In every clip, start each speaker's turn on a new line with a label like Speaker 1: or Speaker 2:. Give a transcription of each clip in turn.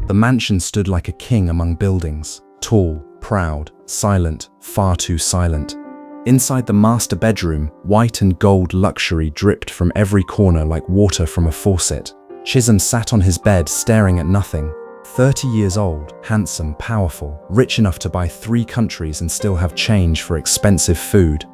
Speaker 1: The mansion stood like a king among buildings, tall, proud, silent, far too silent. Inside the master bedroom, white and gold luxury dripped from every corner like water from a faucet. Chisom sat on his bed staring at nothing. 30 years old, handsome, powerful, rich enough to buy 3 countries and still have change for expensive food.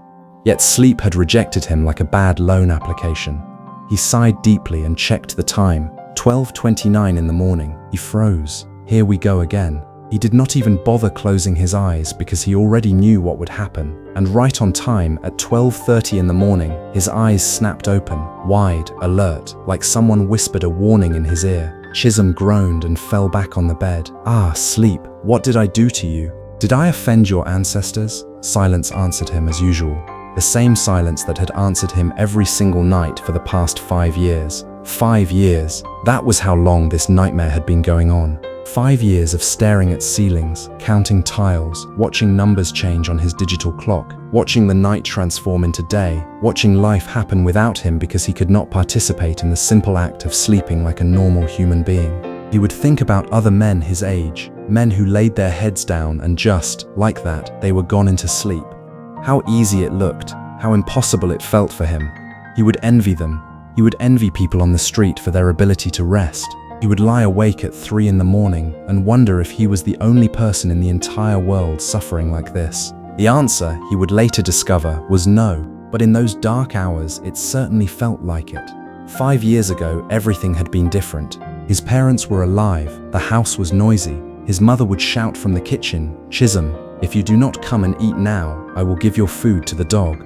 Speaker 1: Yet sleep had rejected him like a bad loan application. He sighed deeply and checked the time. 12:29 in the morning. He froze. Here we go again. He did not even bother closing his eyes because he already knew what would happen. And right on time, at 12:30 in the morning, his eyes snapped open, wide, alert, like someone whispered a warning in his ear. Chisom groaned and fell back on the bed. "Ah, sleep, what did I do to you? Did I offend your ancestors?" Silence answered him as usual. The same silence that had answered him every single night for the past 5 years. 5 years. That was how long this nightmare had been going on. 5 years of staring at ceilings, counting tiles, watching numbers change on his digital clock, watching the night transform into day, watching life happen without him because he could not participate in the simple act of sleeping like a normal human being. He would think about other men his age, men who laid their heads down and just, like that, they were gone into sleep. How easy it looked, how impossible it felt for him. He would envy them. He would envy people on the street for their ability to rest. He would lie awake at 3 in the morning and wonder if he was the only person in the entire world suffering like this. The answer, he would later discover, was no, but in those dark hours, it certainly felt like it. 5 years ago, everything had been different. His parents were alive, the house was noisy. His mother would shout from the kitchen, "Chisom, if you do not come and eat now, I will give your food to the dog."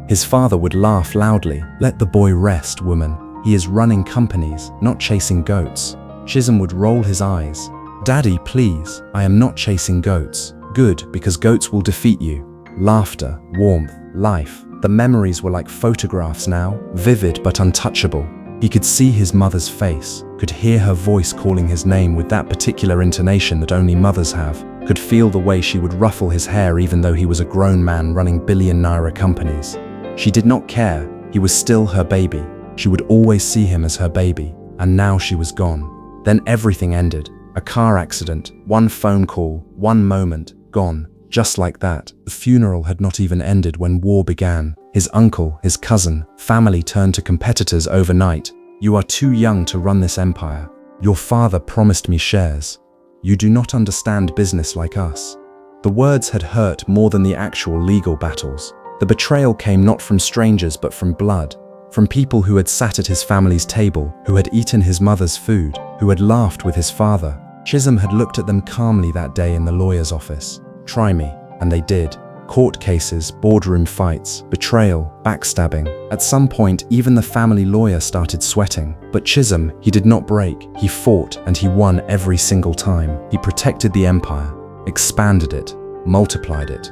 Speaker 1: His father would laugh loudly, "Let the boy rest, woman. He is running companies, not chasing goats." Chisom would roll his eyes. "Daddy, please, I am not chasing goats." "Good, because goats will defeat you." Laughter, warmth, life. The memories were like photographs now, vivid but untouchable. He could see his mother's face, could hear her voice calling his name with that particular intonation that only mothers have, could feel the way she would ruffle his hair even though he was a grown man running billionaire companies. She did not care, he was still her baby. She would always see him as her baby, and now she was gone. Then everything ended. A car accident, one phone call, one moment, gone. Just like that. The funeral had not even ended when war began. His uncle, his cousin, family turned to competitors overnight. "You are too young to run this empire. Your father promised me shares. You do not understand business like us." The words had hurt more than the actual legal battles. The betrayal came not from strangers but from blood. From people who had sat at his family's table, who had eaten his mother's food, who had laughed with his father. Chisom had looked at them calmly that day in the lawyer's office. "Try me," and they did. Court cases, boardroom fights, betrayal, backstabbing. At some point, even the family lawyer started sweating. But Chisom, he did not break. He fought, and he won every single time. He protected the empire, expanded it, multiplied it.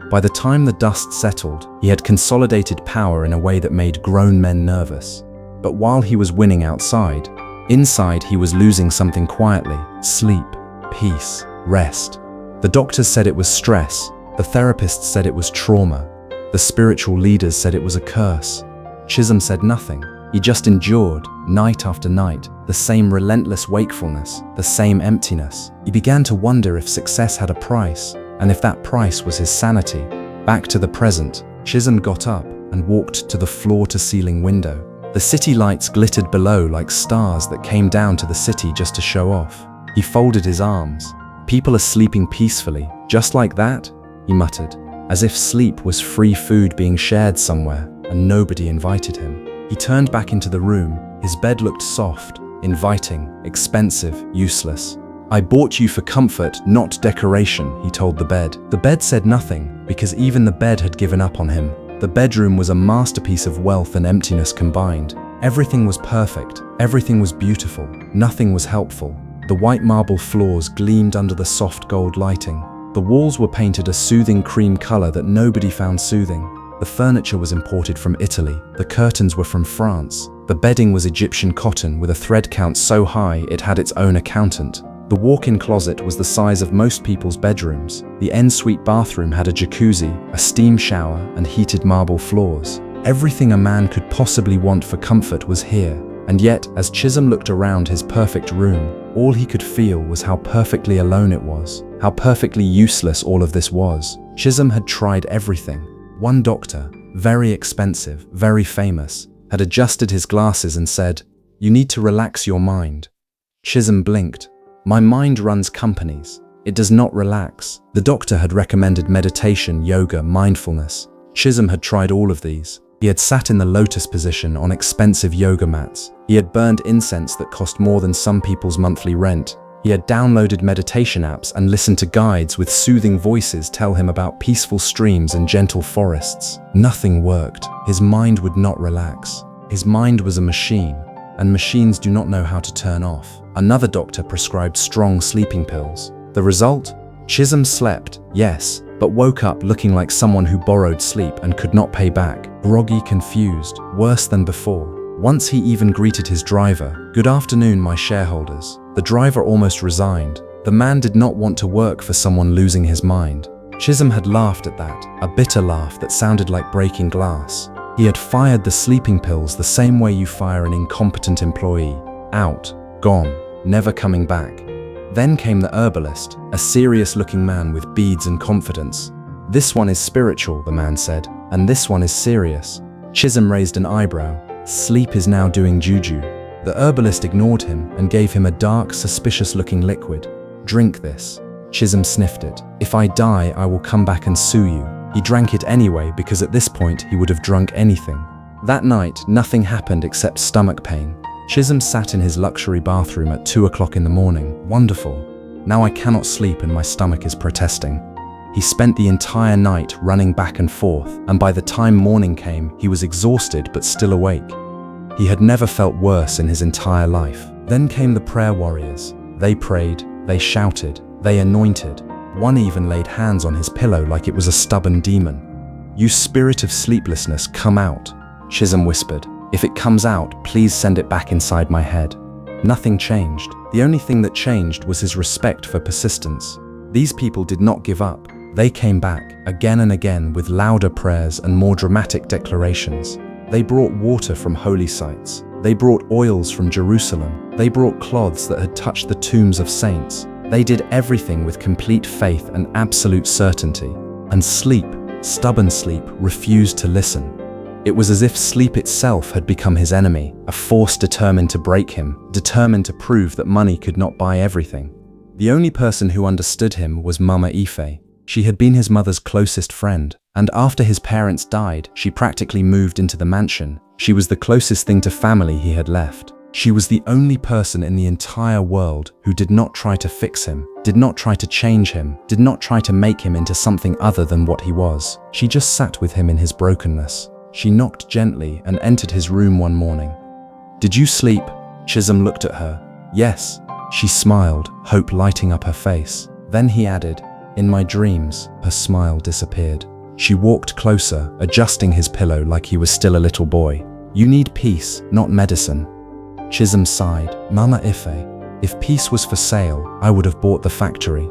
Speaker 1: By the time the dust settled, he had consolidated power in a way that made grown men nervous. But while he was winning outside, inside he was losing something quietly: sleep, peace, rest. The doctors said it was stress. The therapists said it was trauma. The spiritual leaders said it was a curse. Chisom said nothing. He just endured, night after night, the same relentless wakefulness, the same emptiness. He began to wonder if success had a price, and if that price was his sanity. Back to the present, Chisom got up and walked to the floor-to-ceiling window. The city lights glittered below like stars that came down to the city just to show off. He folded his arms. "People are sleeping peacefully, just like that," he muttered, as if sleep was free food being shared somewhere, and nobody invited him. He turned back into the room. His bed looked soft, inviting, expensive, useless. "I bought you for comfort, not decoration," he told the bed. The bed said nothing, because even the bed had given up on him. The bedroom was a masterpiece of wealth and emptiness combined. Everything was perfect, everything was beautiful, nothing was helpful. The white marble floors gleamed under the soft gold lighting. The walls were painted a soothing cream color that nobody found soothing. The furniture was imported from Italy. The curtains were from France. The bedding was Egyptian cotton with a thread count so high it had its own accountant. The walk-in closet was the size of most people's bedrooms. The ensuite bathroom had a jacuzzi, a steam shower, and heated marble floors. Everything a man could possibly want for comfort was here. And yet, as Chisom looked around his perfect room, all he could feel was how perfectly alone it was, how perfectly useless all of this was. Chisom had tried everything. One doctor, very expensive, very famous, had adjusted his glasses and said, "You need to relax your mind." Chisom blinked. "My mind runs companies. It does not relax." The doctor had recommended meditation, yoga, mindfulness. Chisom had tried all of these. He had sat in the lotus position on expensive yoga mats. He had burned incense that cost more than some people's monthly rent. He had downloaded meditation apps and listened to guides with soothing voices tell him about peaceful streams and gentle forests. Nothing worked. His mind would not relax. His mind was a machine, and machines do not know how to turn off. Another doctor prescribed strong sleeping pills. The result? Chisom slept, yes, but woke up looking like someone who borrowed sleep and could not pay back. Groggy, confused, worse than before. Once he even greeted his driver. "Good afternoon, my shareholders." The driver almost resigned. The man did not want to work for someone losing his mind. Chisom had laughed at that, a bitter laugh that sounded like breaking glass. He had fired the sleeping pills the same way you fire an incompetent employee. Out, gone, never coming back. Then came the herbalist, a serious-looking man with beads and confidence. "This one is spiritual," the man said, "and this one is serious." Chisom raised an eyebrow. Sleep is now doing juju. The herbalist ignored him and gave him a dark, suspicious-looking liquid. "Drink this." Chisom sniffed it. "If I die, I will come back and sue you." He drank it anyway because at this point he would have drunk anything. That night, nothing happened except stomach pain. Chisom sat in his luxury bathroom at 2 o'clock in the morning. Wonderful. Now I cannot sleep and my stomach is protesting. He spent the entire night running back and forth, and by the time morning came, he was exhausted but still awake. He had never felt worse in his entire life. Then came the prayer warriors. They prayed, they shouted, they anointed. One even laid hands on his pillow like it was a stubborn demon. "You spirit of sleeplessness, come out," Chisom whispered. "If it comes out, please send it back inside my head." Nothing changed. The only thing that changed was his respect for persistence. These people did not give up. They came back, again and again, with louder prayers and more dramatic declarations. They brought water from holy sites. They brought oils from Jerusalem. They brought cloths that had touched the tombs of saints. They did everything with complete faith and absolute certainty. And sleep, stubborn sleep, refused to listen. It was as if sleep itself had become his enemy, a force determined to break him, determined to prove that money could not buy everything. The only person who understood him was Mama Ife. She had been his mother's closest friend, and after his parents died, she practically moved into the mansion. She was the closest thing to family he had left. She was the only person in the entire world who did not try to fix him, did not try to change him, did not try to make him into something other than what he was. She just sat with him in his brokenness. She knocked gently and entered his room one morning. "Did you sleep?" Chisom looked at her. "Yes." She smiled, hope lighting up her face. Then he added, "In my dreams." Her smile disappeared. She walked closer, adjusting his pillow like he was still a little boy. "You need peace, not medicine." Chisom sighed. "Mama Ife, if peace was for sale, I would have bought the factory."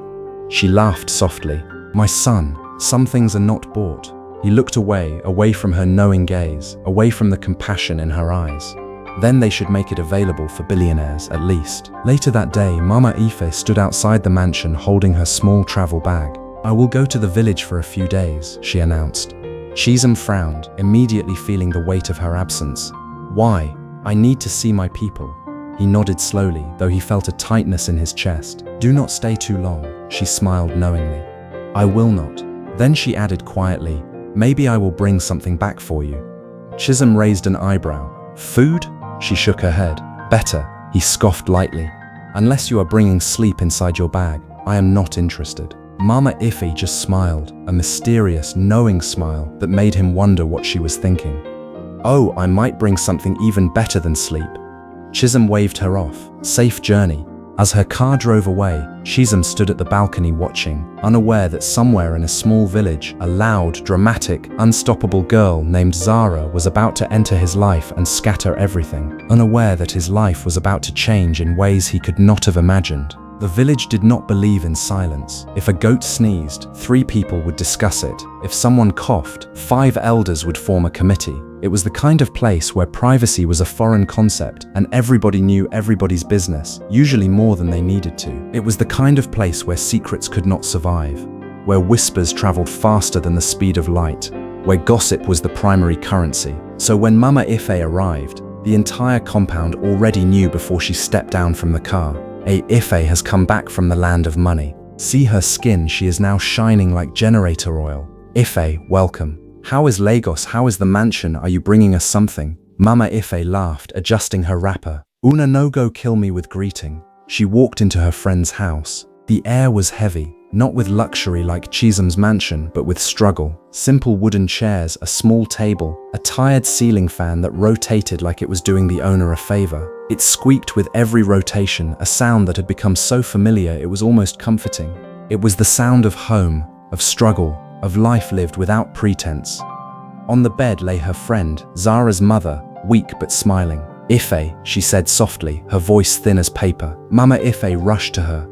Speaker 1: She laughed softly. "My son, some things are not bought." He looked away from her knowing gaze, away from the compassion in her eyes. Then they should make it available for billionaires, at least. Later that day, Mama Ife stood outside the mansion holding her small travel bag. "I will go to the village for a few days," she announced. Chisom frowned, immediately feeling the weight of her absence. "Why? I need to see my people." He nodded slowly, though he felt a tightness in his chest. "Do not stay too long," she smiled knowingly. "I will not." Then she added quietly, "Maybe I will bring something back for you." Chisom raised an eyebrow. "Food?" She shook her head. "Better," he scoffed lightly. "Unless you are bringing sleep inside your bag, I am not interested." Mama Ife just smiled, a mysterious, knowing smile that made him wonder what she was thinking. "Oh, I might bring something even better than sleep." Chisom waved her off. "Safe journey." As her car drove away, Chisom stood at the balcony watching, unaware that somewhere in a small village, a loud, dramatic, unstoppable girl named Zara was about to enter his life and scatter everything, unaware that his life was about to change in ways he could not have imagined. The village did not believe in silence. If a goat sneezed, 3 people would discuss it. If someone coughed, 5 elders would form a committee. It was the kind of place where privacy was a foreign concept and everybody knew everybody's business, usually more than they needed to. It was the kind of place where secrets could not survive, where whispers traveled faster than the speed of light, where gossip was the primary currency. So when Mama Ife arrived, the entire compound already knew before she stepped down from the car. Ife has come back from the land of money. See her skin, she is now shining like generator oil. Ife, welcome. How is Lagos? How is the mansion? Are you bringing us something? Mama Ife laughed, adjusting her wrapper. Una no go kill me with greeting. She walked into her friend's house. The air was heavy, not with luxury like Chisom's mansion, but with struggle. Simple wooden chairs, a small table, a tired ceiling fan that rotated like it was doing the owner a favor. It squeaked with every rotation, a sound that had become so familiar it was almost comforting. It was the sound of home, of struggle, of life lived without pretense. On the bed lay her friend, Zara's mother, weak but smiling. Ife, she said softly, her voice thin as paper. Mama Ife rushed to her.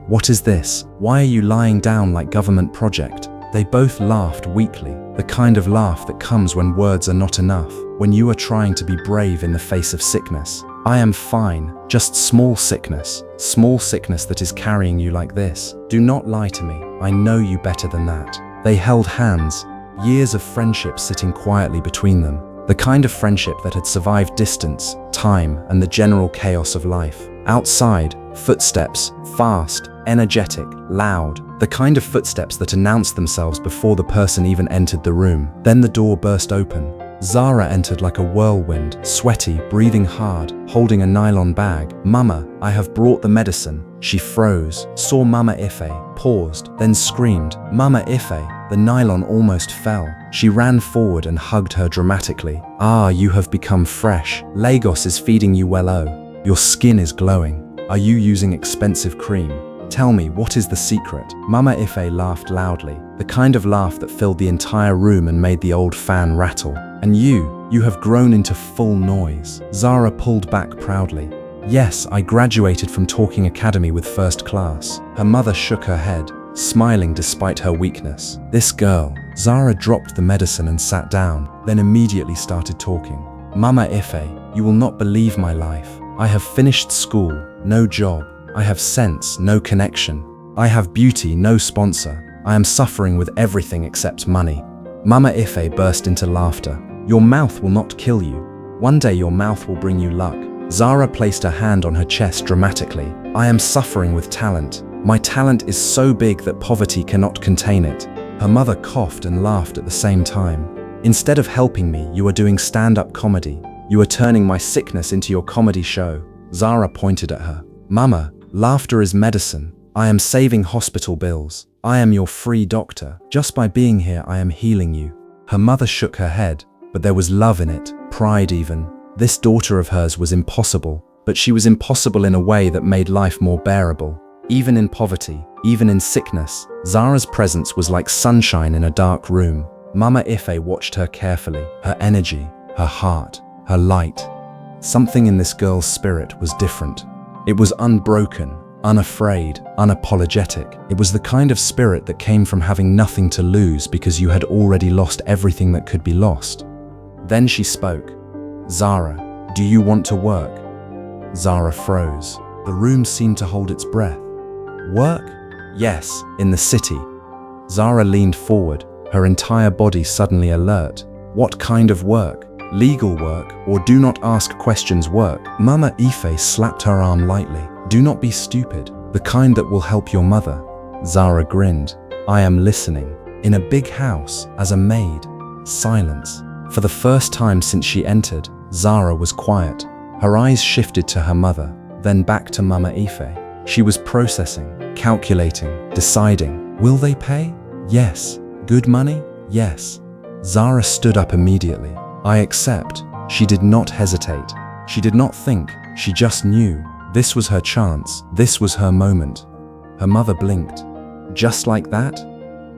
Speaker 1: What is this? Why are you lying down like government project? They both laughed weakly, the kind of laugh that comes when words are not enough, when you are trying to be brave in the face of sickness. I am fine, just small sickness that is carrying you like this. Do not lie to me, I know you better than that. They held hands, years of friendship sitting quietly between them, the kind of friendship that had survived distance, time, and the general chaos of life. Outside, footsteps, fast, energetic, loud, the kind of footsteps that announced themselves before the person even entered the room. Then the door burst open. Zara entered like a whirlwind, sweaty, breathing hard, holding a nylon bag. Mama, I have brought the medicine. She froze, saw Mama Ife, paused, then screamed, Mama Ife. The nylon almost fell. She ran forward and hugged her dramatically. Ah, you have become fresh. Lagos is feeding you well. Your skin is glowing. Are you using expensive cream? Tell me, what is the secret? Mama Ife laughed loudly, the kind of laugh that filled the entire room and made the old fan rattle. And you have grown into full noise. Zara pulled back proudly. Yes, I graduated from Talking Academy with first class. Her mother shook her head, smiling despite her weakness. This girl. Zara dropped the medicine and sat down, then immediately started talking. Mama Ife, you will not believe my life. I have finished school, no job. I have sense, no connection. I have beauty, no sponsor. I am suffering with everything except money. Mama Ife burst into laughter. Your mouth will not kill you. One day your mouth will bring you luck. Zara placed her hand on her chest dramatically. I am suffering with talent. My talent is so big that poverty cannot contain it. Her mother coughed and laughed at the same time. Instead of helping me, you are doing stand-up comedy. You are turning my sickness into your comedy show. Zara pointed at her. Mama, laughter is medicine. I am saving hospital bills. I am your free doctor. Just by being here, I am healing you. Her mother shook her head, but there was love in it, pride even. This daughter of hers was impossible, but she was impossible in a way that made life more bearable. Even in poverty, even in sickness, Zara's presence was like sunshine in a dark room. Mama Ife watched her carefully, her energy, her heart, her light. Something in this girl's spirit was different. It was unbroken, unafraid, unapologetic. It was the kind of spirit that came from having nothing to lose because you had already lost everything that could be lost. Then she spoke. Zara, do you want to work? Zara froze. The room seemed to hold its breath. Work? Yes, in the city. Zara leaned forward, her entire body suddenly alert. What kind of work? Legal work or do not ask questions work? Mama Ife slapped her arm lightly. Do not be stupid, the kind that will help your mother. Zara grinned. I am listening. In a big house, as a maid. Silence. For the first time since she entered, Zara was quiet. Her eyes shifted to her mother, then back to Mama Ife. She was processing, calculating, deciding. Will they pay? Yes. Good money? Yes. Zara stood up immediately. I accept. She did not hesitate. She did not think. She just knew. This was her chance. This was her moment. Her mother blinked. Just like that?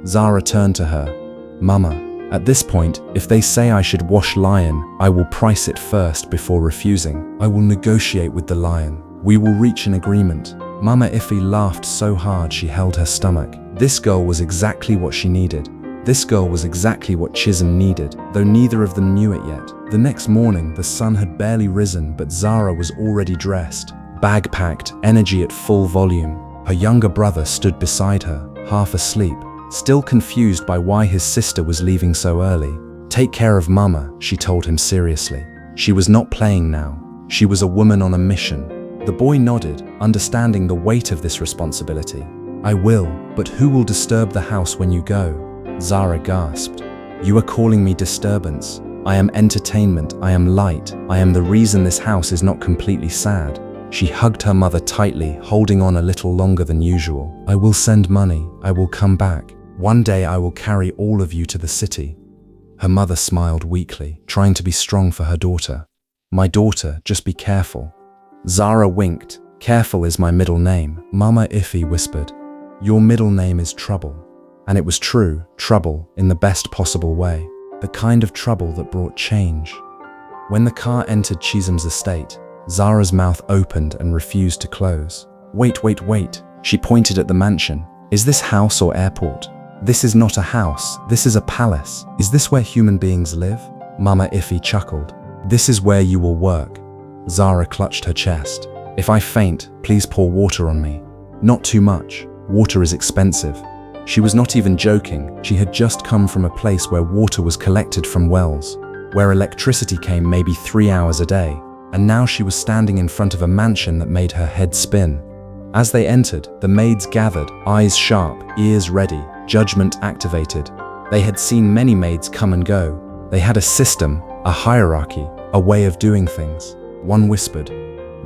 Speaker 1: Zara turned to her. Mama, at this point, if they say I should wash lion, I will price it first before refusing. I will negotiate with the lion. We will reach an agreement. Mama Ife laughed so hard she held her stomach. This girl was exactly what she needed. This girl was exactly what Chisom needed, though neither of them knew it yet. The next morning, the sun had barely risen, but Zara was already dressed, bag packed, energy at full volume. Her younger brother stood beside her, half asleep, still confused by why his sister was leaving so early. "Take care of Mama," she told him seriously. She was not playing now. She was a woman on a mission. The boy nodded, understanding the weight of this responsibility. "I will, but who will disturb the house when you go?" Zara gasped. "You are calling me disturbance. I am entertainment, I am light, I am the reason this house is not completely sad." She hugged her mother tightly, holding on a little longer than usual. "I will send money, I will come back. One day I will carry all of you to the city." Her mother smiled weakly, trying to be strong for her daughter. "My daughter, just be careful." Zara winked. "Careful is my middle name," Mama Ife whispered. "Your middle name is Trouble." And it was true, trouble, in the best possible way. The kind of trouble that brought change. When the car entered Chisom's estate, Zara's mouth opened and refused to close. Wait, wait, wait. She pointed at the mansion. "Is this house or airport? This is not a house, this is a palace. Is this where human beings live?" Mama Ife chuckled. "This is where you will work." Zara clutched her chest. "If I faint, please pour water on me. Not too much. Water is expensive." She was not even joking. She had just come from a place where water was collected from wells, where electricity came maybe 3 hours a day, and now she was standing in front of a mansion that made her head spin. As they entered, the maids gathered, eyes sharp, ears ready, judgment activated. They had seen many maids come and go. They had a system, a hierarchy, a way of doing things. One whispered,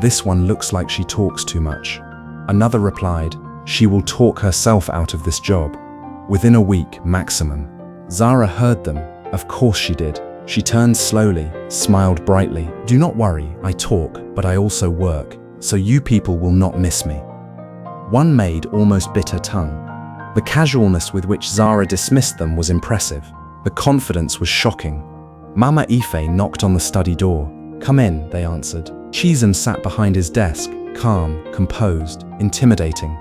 Speaker 1: "This one looks like she talks too much." Another replied, "She will talk herself out of this job." Within a week, maximum. Zara heard them. Of course she did. She turned slowly, smiled brightly. "Do not worry, I talk, but I also work, so you people will not miss me." One maid almost bit her tongue. The casualness with which Zara dismissed them was impressive. The confidence was shocking. Mama Ife knocked on the study door. "Come in," they answered. Chisom sat behind his desk, calm, composed, intimidating.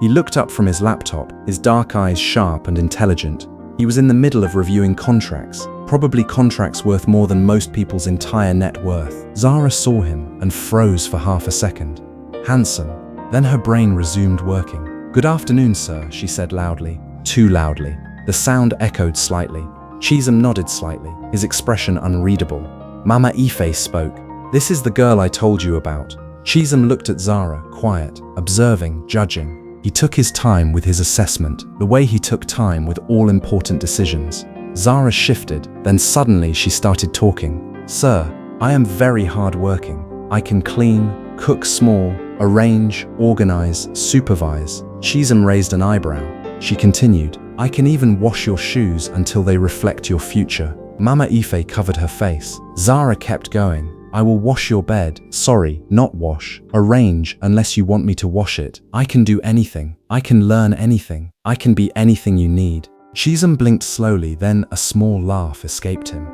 Speaker 1: He looked up from his laptop, his dark eyes sharp and intelligent. He was in the middle of reviewing contracts, probably contracts worth more than most people's entire net worth. Zara saw him and froze for half a second. Handsome. Then her brain resumed working. "Good afternoon, sir," she said loudly. Too loudly. The sound echoed slightly. Chisom nodded slightly, his expression unreadable. Mama Ife spoke. "This is the girl I told you about." Chisom looked at Zara, quiet, observing, judging. He took his time with his assessment, the way he took time with all important decisions. Zara shifted, then suddenly she started talking. "Sir, I am very hard-working. I can clean, cook small, arrange, organize, supervise." Chisom raised an eyebrow. She continued, "I can even wash your shoes until they reflect your future." Mama Ife covered her face. Zara kept going. "I will wash your bed. Sorry, not wash. Arrange, unless you want me to wash it. I can do anything. I can learn anything. I can be anything you need." Chisom blinked slowly, then a small laugh escaped him.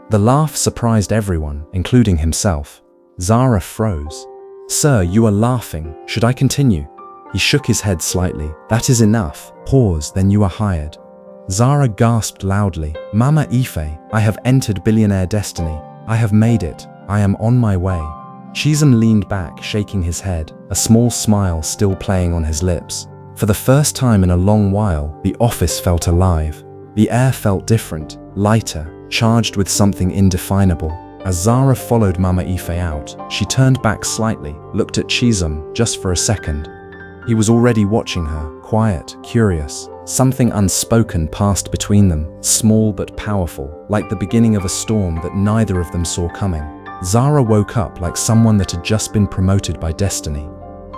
Speaker 1: The laugh surprised everyone, including himself. Zara froze. "Sir, you are laughing. Should I continue?" He shook his head slightly. "That is enough. Pause, then you are hired." Zara gasped loudly. "Mama Ife, I have entered billionaire destiny. I have made it. I am on my way." Chisom leaned back, shaking his head, a small smile still playing on his lips. For the first time in a long while, the office felt alive. The air felt different, lighter, charged with something indefinable. As Zara followed Mama Ife out, she turned back slightly, looked at Chisom just for a second. He was already watching her, quiet, curious. Something unspoken passed between them, small but powerful, like the beginning of a storm that neither of them saw coming. Zara woke up like someone that had just been promoted by destiny.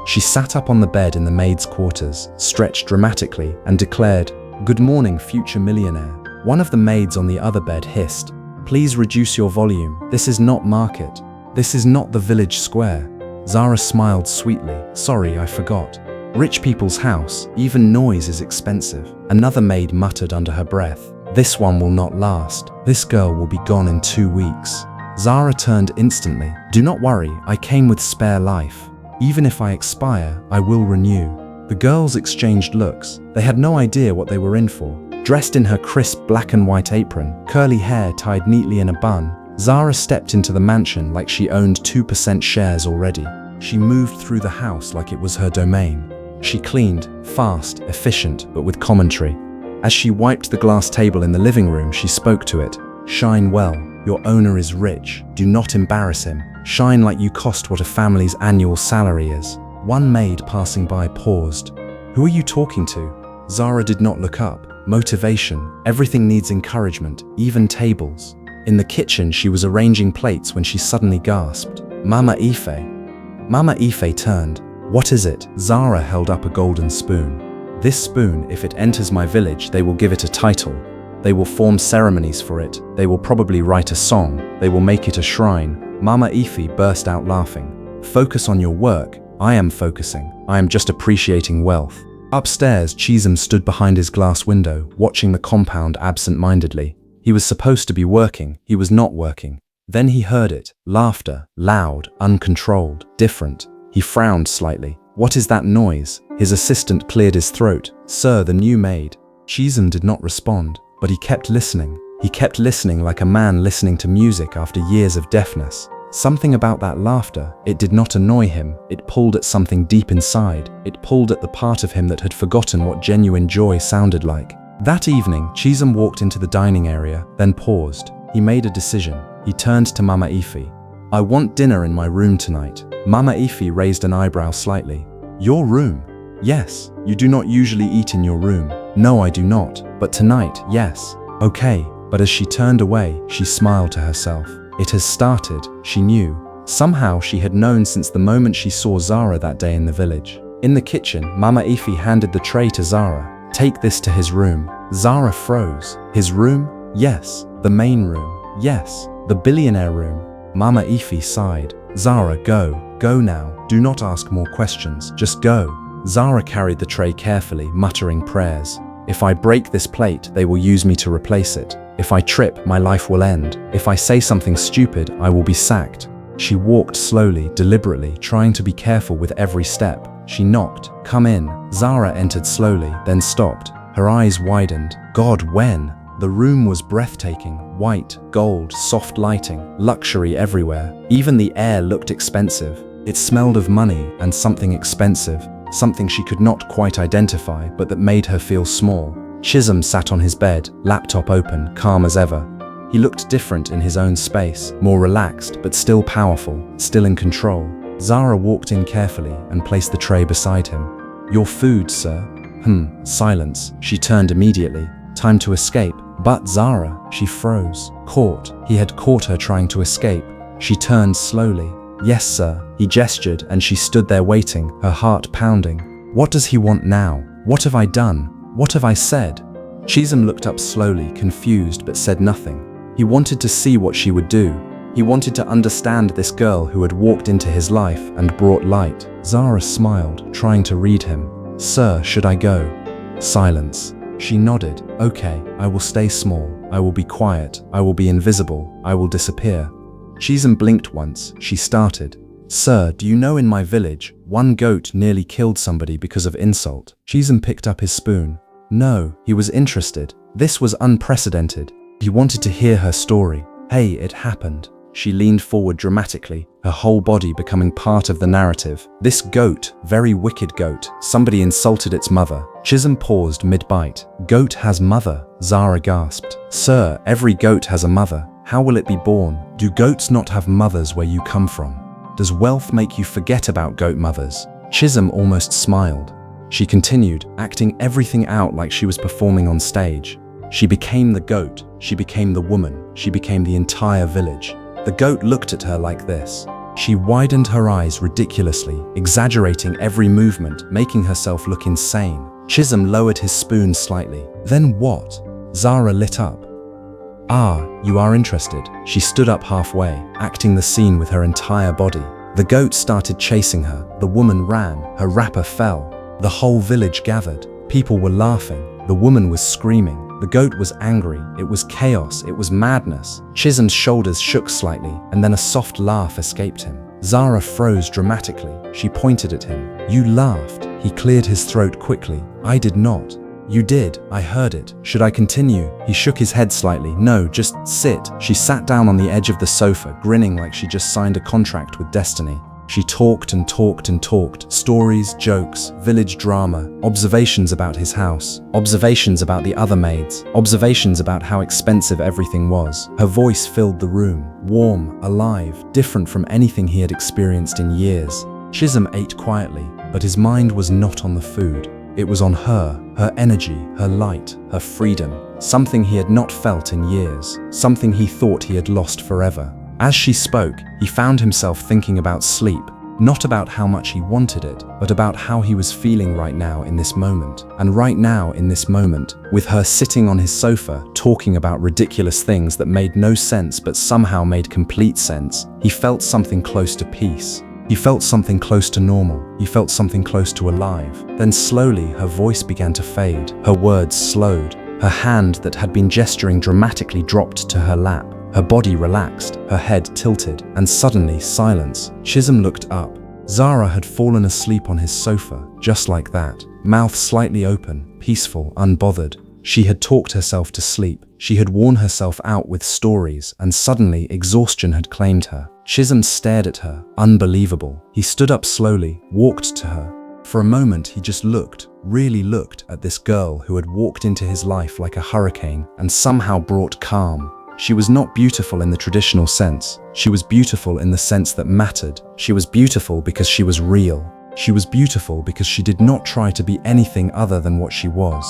Speaker 1: She sat up on the bed in the maid's quarters, stretched dramatically, and declared, "Good morning, future millionaire." One of the maids on the other bed hissed, "Please reduce your volume. This is not market. This is not the village square." Zara smiled sweetly. "Sorry, I forgot. Rich people's house, even noise is expensive." Another maid muttered under her breath, "This one will not last. This girl will be gone in 2 weeks." Zara turned instantly. "Do not worry, I came with spare life." Even if I expire, I will renew." The girls exchanged looks. They had no idea what they were in for. Dressed in her crisp black and white apron, curly hair tied neatly in a bun, Zara stepped into the mansion like she owned 2% shares already. She moved through the house like it was her domain. She cleaned, fast, efficient, but with commentary. As she wiped the glass table in the living room, she spoke to it. "Shine well. Your owner is rich. Do not embarrass him. Shine like you cost what a family's annual salary is." One maid passing by paused. "Who are you talking to?" Zara did not look up. Motivation. Everything needs encouragement, even tables. In the kitchen, she was arranging plates when she suddenly gasped, "Mama Ife." Mama Ife turned. "What is it?" Zara held up a golden spoon. "This spoon, if it enters my village, they will give it a title. They will form ceremonies for it. They will probably write a song. They will make it a shrine." Mama Ife burst out laughing. "Focus on your work. I am focusing. I am just appreciating wealth." Upstairs, Chisom stood behind his glass window, watching the compound absent-mindedly. He was supposed to be working. He was not working. Then he heard it. Laughter. Loud, uncontrolled, different. He frowned slightly. "What is that noise?" His assistant cleared his throat. "Sir, the new maid." Chisom did not respond, but he kept listening. He kept listening like a man listening to music after years of deafness. Something about that laughter, it did not annoy him. It pulled at something deep inside. It pulled at the part of him that had forgotten what genuine joy sounded like. That evening, Chisom walked into the dining area, then paused. He made a decision. He turned to Mama Ife. "I want dinner in my room tonight." Mama Ife raised an eyebrow slightly. "Your room?" "Yes. You do not usually eat in your room." "No, I do not. But tonight, yes." "Okay." But as she turned away, she smiled to herself. It has started, she knew. Somehow she had known since the moment she saw Zara that day in the village. In the kitchen, Mama Ife handed the tray to Zara. "Take this to his room." Zara froze. His room? Yes. The main room? Yes. The billionaire room? Mama Ife sighed. "Zara, go. Go now. Do not ask more questions. Just go." Zara carried the tray carefully, muttering prayers. "If I break this plate, they will use me to replace it. If I trip, my life will end. If I say something stupid, I will be sacked." She walked slowly, deliberately, trying to be careful with every step. She knocked. "Come in." Zara entered slowly, then stopped. Her eyes widened. God, when? The room was breathtaking. White, gold, soft lighting, luxury everywhere. Even the air looked expensive. It smelled of money and something expensive, something she could not quite identify, but that made her feel small. Chisom sat on his bed, laptop open, calm as ever. He looked different in his own space, more relaxed, but still powerful, still in control. Zara walked in carefully and placed the tray beside him. "Your food, sir." Silence. She turned immediately. Time to escape. But Zara, she froze. Caught. He had caught her trying to escape. She turned slowly. "Yes, sir." He gestured, and she stood there waiting, her heart pounding. What does he want now? What have I done? What have I said? Chisom looked up slowly, confused, but said nothing. He wanted to see what she would do. He wanted to understand this girl who had walked into his life and brought light. Zara smiled, trying to read him. "Sir, should I go?" Silence. She nodded. "Okay, I will stay small. I will be quiet. I will be invisible. I will disappear." Chisom blinked once. She started. "Sir, do you know in my village, one goat nearly killed somebody because of insult?" Chisom picked up his spoon. No, he was interested. This was unprecedented. He wanted to hear her story. "Hey, it happened." She leaned forward dramatically, her whole body becoming part of the narrative. "This goat, very wicked goat, somebody insulted its mother." Chisom paused mid-bite. "Goat has mother?" Zara gasped. "Sir, every goat has a mother. How will it be born? Do goats not have mothers where you come from? Does wealth make you forget about goat mothers?" Chisom almost smiled. She continued, acting everything out like she was performing on stage. She became the goat. She became the woman. She became the entire village. The goat looked at her like this. She widened her eyes ridiculously, exaggerating every movement, making herself look insane. Chisom lowered his spoon slightly. "Then what?" Zara lit up. "Ah, you are interested." She stood up halfway, acting the scene with her entire body. The goat started chasing her. The woman ran. Her wrapper fell. The whole village gathered. People were laughing. The woman was screaming. The goat was angry. It was chaos. It was madness. Chisom's shoulders shook slightly, and then a soft laugh escaped him. Zara froze dramatically. She pointed at him. "You laughed." He cleared his throat quickly. "I did not." "You did. I heard it. Should I continue?" He shook his head slightly. "No, just sit." She sat down on the edge of the sofa, grinning like she just signed a contract with destiny. She talked and talked and talked. Stories, jokes, village drama, observations about his house, observations about the other maids, observations about how expensive everything was. Her voice filled the room, warm, alive, different from anything he had experienced in years. Chisom ate quietly, but his mind was not on the food. It was on her energy, her light, her freedom, something he had not felt in years, something he thought he had lost forever. As she spoke, he found himself thinking about sleep, not about how much he wanted it, but about how he was feeling right now in this moment. And right now in this moment, with her sitting on his sofa, talking about ridiculous things that made no sense but somehow made complete sense, he felt something close to peace. He felt something close to normal. He felt something close to alive. Then slowly, her voice began to fade. Her words slowed. Her hand that had been gesturing dramatically dropped to her lap. Her body relaxed, her head tilted, and suddenly silence. Chisom looked up. Zara had fallen asleep on his sofa, just like that. Mouth slightly open, peaceful, unbothered. She had talked herself to sleep. She had worn herself out with stories, and suddenly exhaustion had claimed her. Chisom stared at her, unbelievable. He stood up slowly, walked to her. For a moment, he just looked, really looked at this girl who had walked into his life like a hurricane and somehow brought calm. She was not beautiful in the traditional sense. She was beautiful in the sense that mattered. She was beautiful because she was real. She was beautiful because she did not try to be anything other than what she was.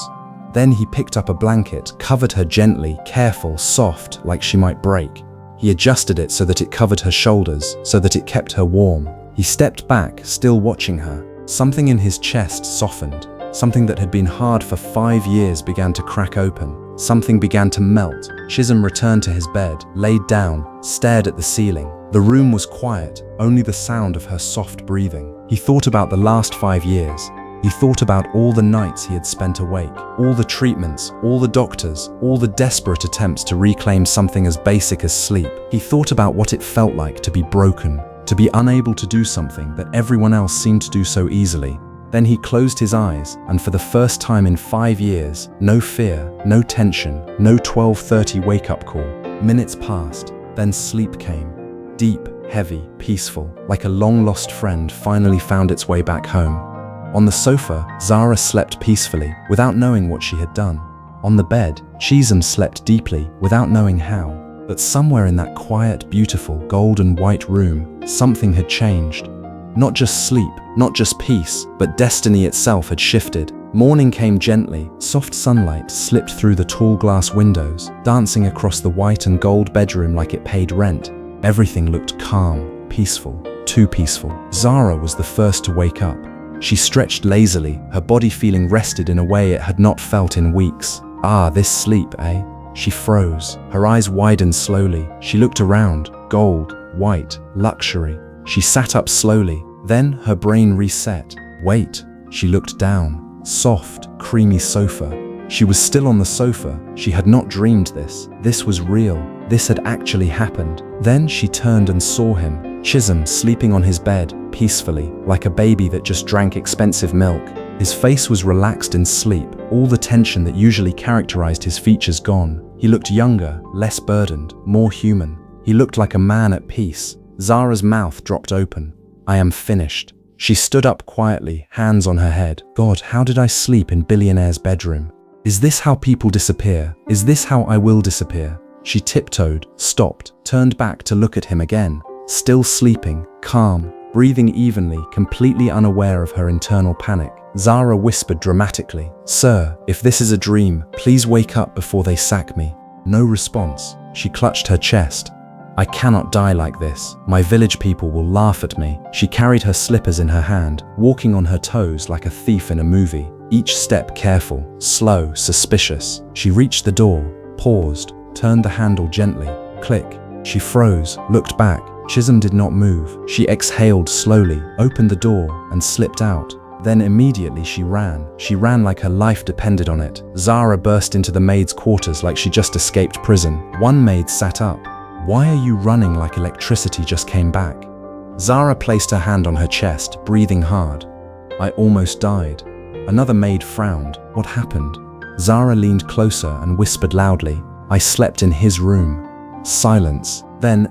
Speaker 1: Then he picked up a blanket, covered her gently, careful, soft, like she might break. He adjusted it so that it covered her shoulders, so that it kept her warm. He stepped back, still watching her. Something in his chest softened. Something that had been hard for 5 years began to crack open. Something began to melt. Chisom returned to his bed, laid down, stared at the ceiling. The room was quiet, only the sound of her soft breathing. He thought about the last 5 years. He thought about all the nights he had spent awake, all the treatments, all the doctors, all the desperate attempts to reclaim something as basic as sleep. He thought about what it felt like to be broken, to be unable to do something that everyone else seemed to do so easily. Then he closed his eyes, and for the first time in 5 years, no fear, no tension, no 12:30 wake-up call. Minutes passed, then sleep came. Deep, heavy, peaceful, like a long-lost friend finally found its way back home. On the sofa, Zara slept peacefully, without knowing what she had done. On the bed, Chisom slept deeply, without knowing how. But somewhere in that quiet, beautiful, gold and white room, something had changed. Not just sleep, not just peace, but destiny itself had shifted. Morning came gently. Soft sunlight slipped through the tall glass windows, dancing across the white and gold bedroom like it paid rent. Everything looked calm, peaceful, too peaceful. Zara was the first to wake up. She stretched lazily, her body feeling rested in a way it had not felt in weeks. Ah, this sleep, eh? She froze. Her eyes widened slowly. She looked around. Gold, white, luxury. She sat up slowly. Then her brain reset. Wait. She looked down. Soft, creamy sofa. She was still on the sofa. She had not dreamed this. This was real. This had actually happened. Then she turned and saw him. Chisom sleeping on his bed, peacefully, like a baby that just drank expensive milk. His face was relaxed in sleep, all the tension that usually characterized his features gone. He looked younger, less burdened, more human. He looked like a man at peace. Zara's mouth dropped open. I am finished. She stood up quietly, hands on her head. God, how did I sleep in Billionaire's bedroom? Is this how people disappear? Is this how I will disappear? She tiptoed, stopped, turned back to look at him again. Still sleeping, calm, breathing evenly, completely unaware of her internal panic. Zara whispered dramatically, "Sir, if this is a dream, please wake up before they sack me." No response. She clutched her chest. I cannot die like this. My village people will laugh at me. She carried her slippers in her hand, walking on her toes like a thief in a movie. Each step careful, slow, suspicious. She reached the door, paused, turned the handle gently. Click. She froze, looked back. Chisom did not move. She exhaled slowly, opened the door, and slipped out. Then immediately she ran. She ran like her life depended on it. Zara burst into the maid's quarters like she just escaped prison. One maid sat up. Why are you running like electricity just came back? Zara placed her hand on her chest, breathing hard. I almost died. Another maid frowned. What happened? Zara leaned closer and whispered loudly, I slept in his room. Silence. Then,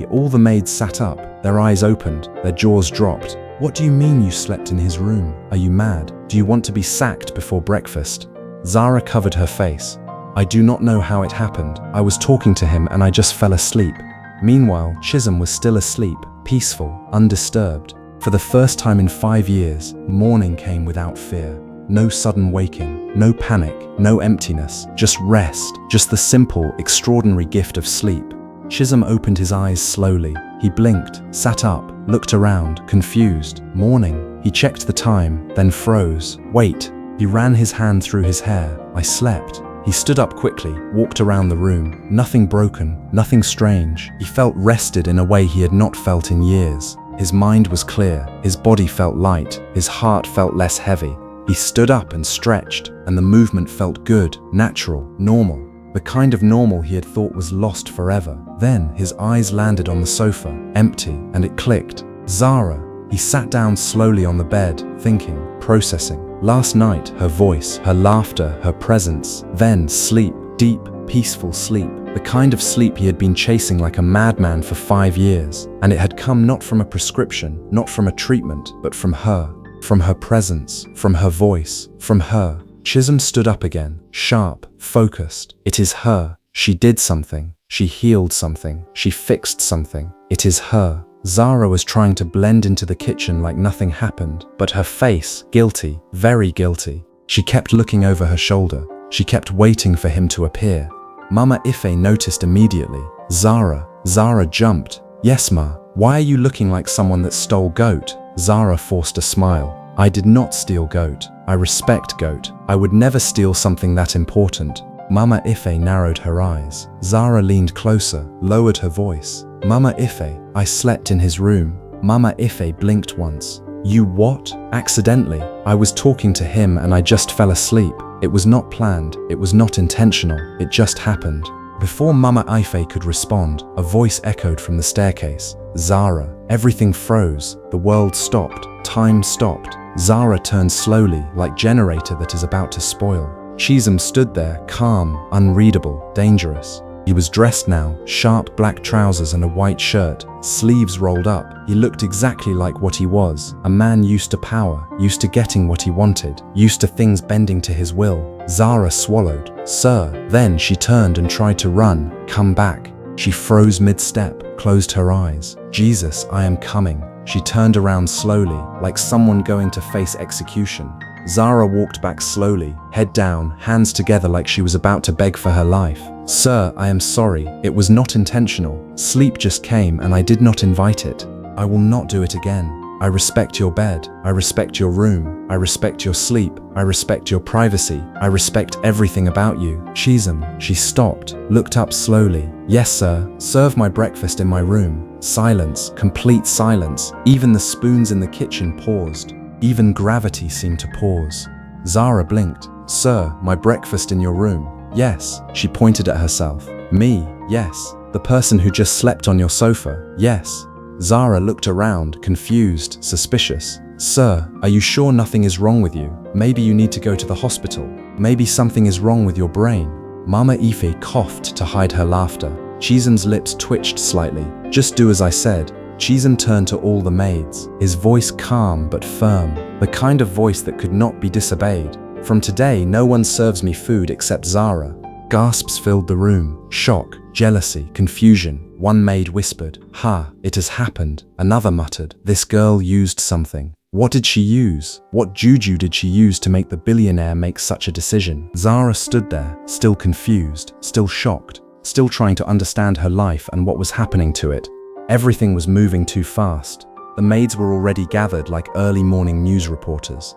Speaker 1: all the maids sat up, their eyes opened, their jaws dropped. What do you mean you slept in his room? Are you mad? Do you want to be sacked before breakfast? Zara covered her face. I do not know how it happened. I was talking to him and I just fell asleep. Meanwhile, Chisom was still asleep, peaceful, undisturbed. For the first time in 5 years, morning came without fear. No sudden waking, no panic, no emptiness, just rest, just the simple, extraordinary gift of sleep. Chisom opened his eyes slowly. He blinked, sat up, looked around, confused. Morning. He checked the time, then froze. Wait. He ran his hand through his hair. I slept. He stood up quickly, walked around the room. Nothing broken, nothing strange. He felt rested in a way he had not felt in years. His mind was clear, his body felt light, his heart felt less heavy. He stood up and stretched, and the movement felt good, natural, normal. The kind of normal he had thought was lost forever. Then his eyes landed on the sofa, empty, and it clicked. Zara. He sat down slowly on the bed, thinking, processing. Last night, her voice, her laughter, her presence. Then sleep, deep, peaceful sleep. The kind of sleep he had been chasing like a madman for 5 years. And it had come not from a prescription, not from a treatment, but from her. From her presence, from her voice, from her. Chisom stood up again, sharp, focused. It is her. She did something. She healed something. She fixed something. It is her. Zara was trying to blend into the kitchen like nothing happened, but her face, guilty, very guilty. She kept looking over her shoulder. She kept waiting for him to appear. Mama Ife noticed immediately. Zara. Zara jumped. Yes, ma. Why are you looking like someone that stole goat? Zara forced a smile. I did not steal goat. I respect goat. I would never steal something that important. Mama Ife narrowed her eyes. Zara leaned closer, lowered her voice. Mama Ife, I slept in his room. Mama Ife blinked once. You what? Accidentally. I was talking to him and I just fell asleep. It was not planned. It was not intentional. It just happened. Before Mama Ife could respond, a voice echoed from the staircase. Zara. Everything froze. The world stopped. Time stopped. Zara turned slowly, like generator that is about to spoil. Chisom stood there, calm, unreadable, dangerous. He was dressed now, sharp black trousers and a white shirt, sleeves rolled up. He looked exactly like what he was, a man used to power, used to getting what he wanted, used to things bending to his will. Zara swallowed. Sir. Then she turned and tried to run, come back. She froze mid-step, closed her eyes. Jesus, I am coming. She turned around slowly, like someone going to face execution. Zara walked back slowly, head down, hands together like she was about to beg for her life. Sir, I am sorry. It was not intentional. Sleep just came and I did not invite it. I will not do it again. I respect your bed. I respect your room. I respect your sleep. I respect your privacy. I respect everything about you. Chisom. She stopped, looked up slowly. Yes, sir. Serve my breakfast in my room. Silence, complete silence. Even the spoons in the kitchen paused. Even gravity seemed to pause. Zara blinked. Sir, my breakfast in your room. Yes. She pointed at herself. Me. Yes. The person who just slept on your sofa. Yes. Zara looked around, confused, suspicious. Sir, are you sure nothing is wrong with you? Maybe you need to go to the hospital. Maybe something is wrong with your brain. Mama Ife coughed to hide her laughter. Chisom's lips twitched slightly. Just do as I said. Chisom turned to all the maids, his voice calm but firm, the kind of voice that could not be disobeyed. From today, no one serves me food except Zara. Gasps filled the room. Shock, jealousy, confusion. One maid whispered, "Ha, it has happened." Another muttered, "This girl used something." What did she use? What juju did she use to make the billionaire make such a decision? Zara stood there, still confused, still shocked, still trying to understand her life and what was happening to it. Everything was moving too fast. The maids were already gathered like early morning news reporters.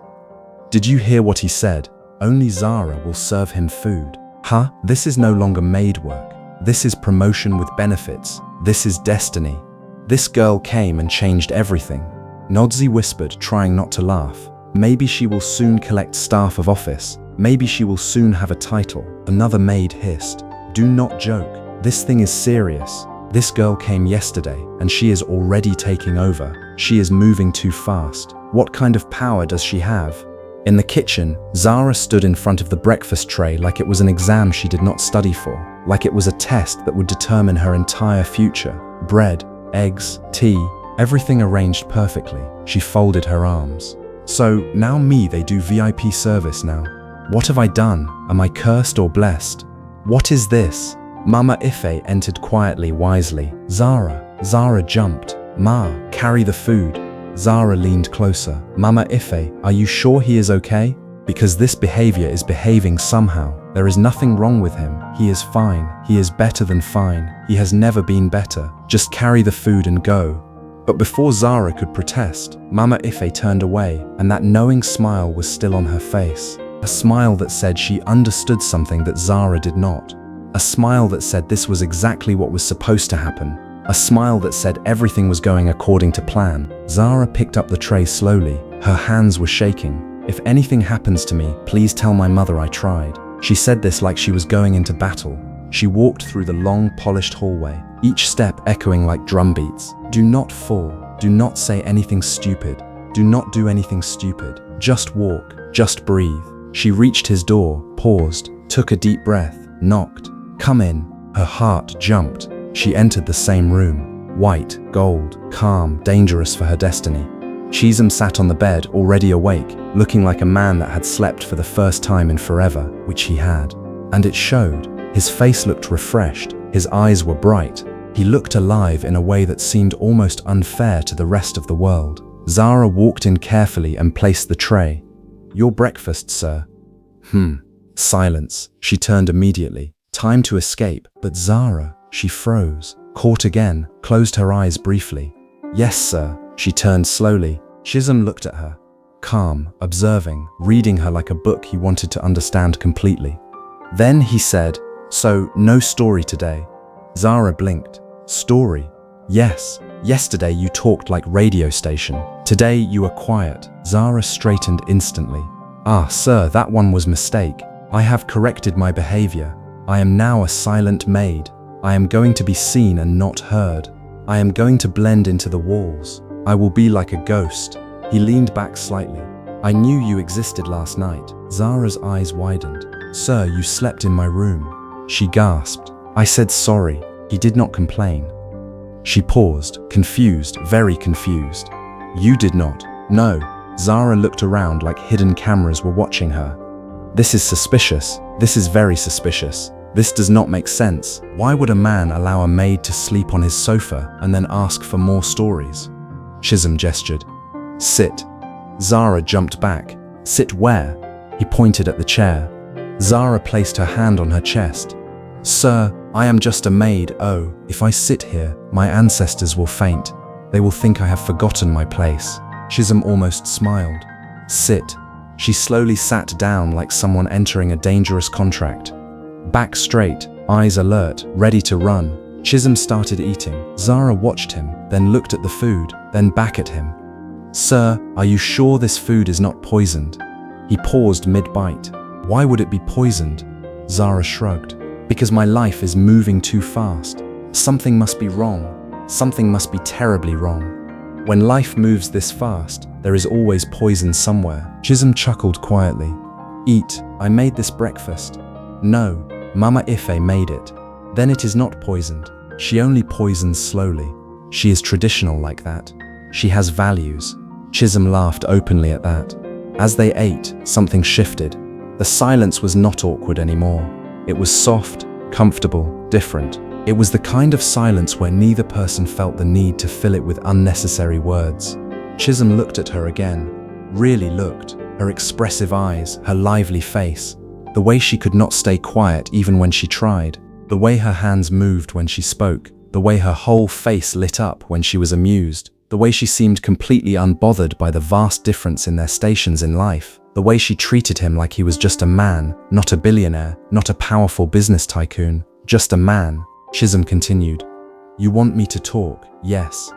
Speaker 1: Did you hear what he said? Only Zara will serve him food. Huh? This is no longer maid work. This is promotion with benefits. This is destiny. This girl came and changed everything. Nodzi whispered, trying not to laugh. Maybe she will soon collect staff of office. Maybe she will soon have a title. Another maid hissed. Do not joke. This thing is serious. This girl came yesterday, and she is already taking over. She is moving too fast. What kind of power does she have? In the kitchen, Zara stood in front of the breakfast tray like it was an exam she did not study for, like it was a test that would determine her entire future. Bread, eggs, tea, everything arranged perfectly. She folded her arms. So, now they do VIP service now. What have I done? Am I cursed or blessed? What is this? Mama Ife entered quietly, wisely. Zara jumped. Ma, carry the food. Zara leaned closer. Mama Ife, are you sure he is okay? Because this behavior is behaving somehow. There is nothing wrong with him. He is fine. He is better than fine. He has never been better. Just carry the food and go. But before Zara could protest, Mama Ife turned away, and that knowing smile was still on her face. A smile that said she understood something that Zara did not. A smile that said this was exactly what was supposed to happen. A smile that said everything was going according to plan. Zara picked up the tray slowly. Her hands were shaking. If anything happens to me, please tell my mother I tried. She said this like she was going into battle. She walked through the long, polished hallway, each step echoing like drum beats. Do not fall. Do not say anything stupid. Do not do anything stupid. Just walk. Just breathe. She reached his door, paused, took a deep breath, knocked. Come in. Her heart jumped. She entered the same room. White, gold, calm, dangerous for her destiny. Chisom sat on the bed, already awake, looking like a man that had slept for the first time in forever, which he had. And it showed. His face looked refreshed. His eyes were bright. He looked alive in a way that seemed almost unfair to the rest of the world. Zara walked in carefully and placed the tray. Your breakfast, sir. Silence. She turned immediately. Time to escape. But Zara, she froze, caught again, closed her eyes briefly. Yes, sir. She turned slowly. Chisom looked at her, calm, observing, reading her like a book he wanted to understand completely. Then he said, so, no story today. Zara blinked. Story? Yes. Yesterday you talked like radio station. Today you were quiet. Zara straightened instantly. Ah, sir, that one was mistake. I have corrected my behavior. I am now a silent maid. I am going to be seen and not heard. I am going to blend into the walls. I will be like a ghost. He leaned back slightly. I knew you existed last night. Zara's eyes widened. Sir, you slept in my room. She gasped. I said sorry. He did not complain. She paused, confused, very confused. You did not. No. Zara looked around like hidden cameras were watching her. This is suspicious. This is very suspicious. This does not make sense. Why would a man allow a maid to sleep on his sofa and then ask for more stories? Chisom gestured. Sit. Zara jumped back. Sit where? He pointed at the chair. Zara placed her hand on her chest. Sir, I am just a maid. Oh, if I sit here, my ancestors will faint. They will think I have forgotten my place. Chisom almost smiled. Sit. She slowly sat down like someone entering a dangerous contract. Back straight, eyes alert, ready to run. Chisom started eating. Zara watched him, then looked at the food, then back at him. Sir, are you sure this food is not poisoned? He paused mid-bite. Why would it be poisoned? Zara shrugged. Because my life is moving too fast. Something must be wrong. Something must be terribly wrong. When life moves this fast, there is always poison somewhere. Chisom chuckled quietly. Eat. I made this breakfast. No, Mama Ife made it. Then it is not poisoned. She only poisons slowly. She is traditional like that. She has values. Chisom laughed openly at that. As they ate, something shifted. The silence was not awkward anymore. It was soft, comfortable, different. It was the kind of silence where neither person felt the need to fill it with unnecessary words. Chisom looked at her again. Really looked. Her expressive eyes, her lively face. The way she could not stay quiet even when she tried. The way her hands moved when she spoke. The way her whole face lit up when she was amused. The way she seemed completely unbothered by the vast difference in their stations in life. The way she treated him like he was just a man, not a billionaire, not a powerful business tycoon, just a man. Chisom continued. You want me to talk, yes.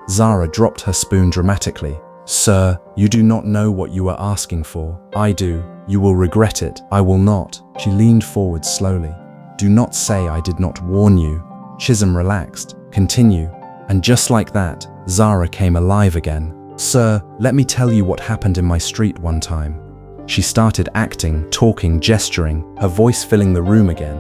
Speaker 1: Zara dropped her spoon dramatically. Sir, you do not know what you are asking for. I do. You will regret it. I will not. She leaned forward slowly. Do not say I did not warn you. Chisom relaxed. Continue. And just like that, Zara came alive again. Sir, let me tell you what happened in my street one time. She started acting, talking, gesturing, her voice filling the room again.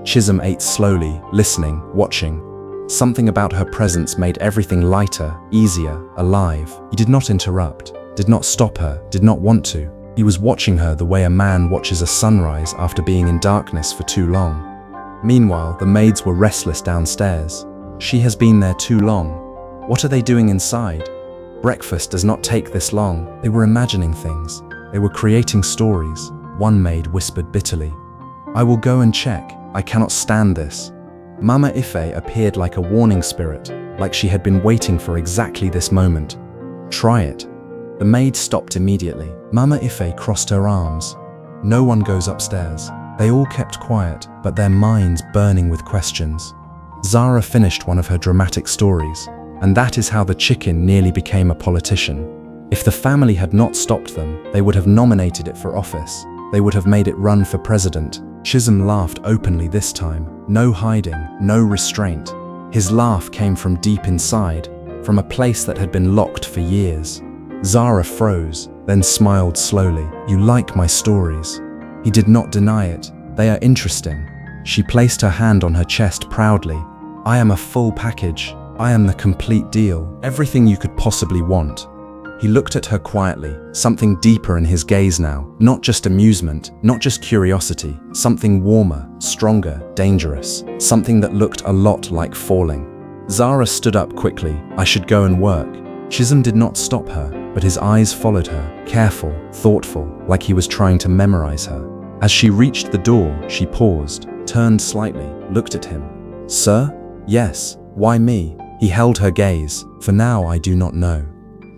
Speaker 1: Chisom ate slowly, listening, watching. Something about her presence made everything lighter, easier, alive. He did not interrupt, did not stop her, did not want to. He was watching her the way a man watches a sunrise after being in darkness for too long. Meanwhile, the maids were restless downstairs. She has been there too long. What are they doing inside? Breakfast does not take this long. They were imagining things. They were creating stories. One maid whispered bitterly, I will go and check. I cannot stand this. Mama Ife appeared like a warning spirit, like she had been waiting for exactly this moment. Try it. The maid stopped immediately. Mama Ife crossed her arms. No one goes upstairs. They all kept quiet, but their minds burning with questions. Zara finished one of her dramatic stories, and that is how the chicken nearly became a politician. If the family had not stopped them, they would have nominated it for office. They would have made it run for president. Chisom laughed openly this time. No hiding, no restraint. His laugh came from deep inside, from a place that had been locked for years. Zara froze, then smiled slowly. You like my stories. He did not deny it. They are interesting. She placed her hand on her chest proudly. I am a full package. I am the complete deal. Everything you could possibly want. He looked at her quietly, something deeper in his gaze now. Not just amusement, not just curiosity. Something warmer, stronger, dangerous. Something that looked a lot like falling. Zara stood up quickly. I should go and work. Chisom did not stop her, but his eyes followed her, careful, thoughtful, like he was trying to memorize her. As she reached the door, she paused, turned slightly, looked at him. Sir? Yes. Why me? He held her gaze. For now, I do not know.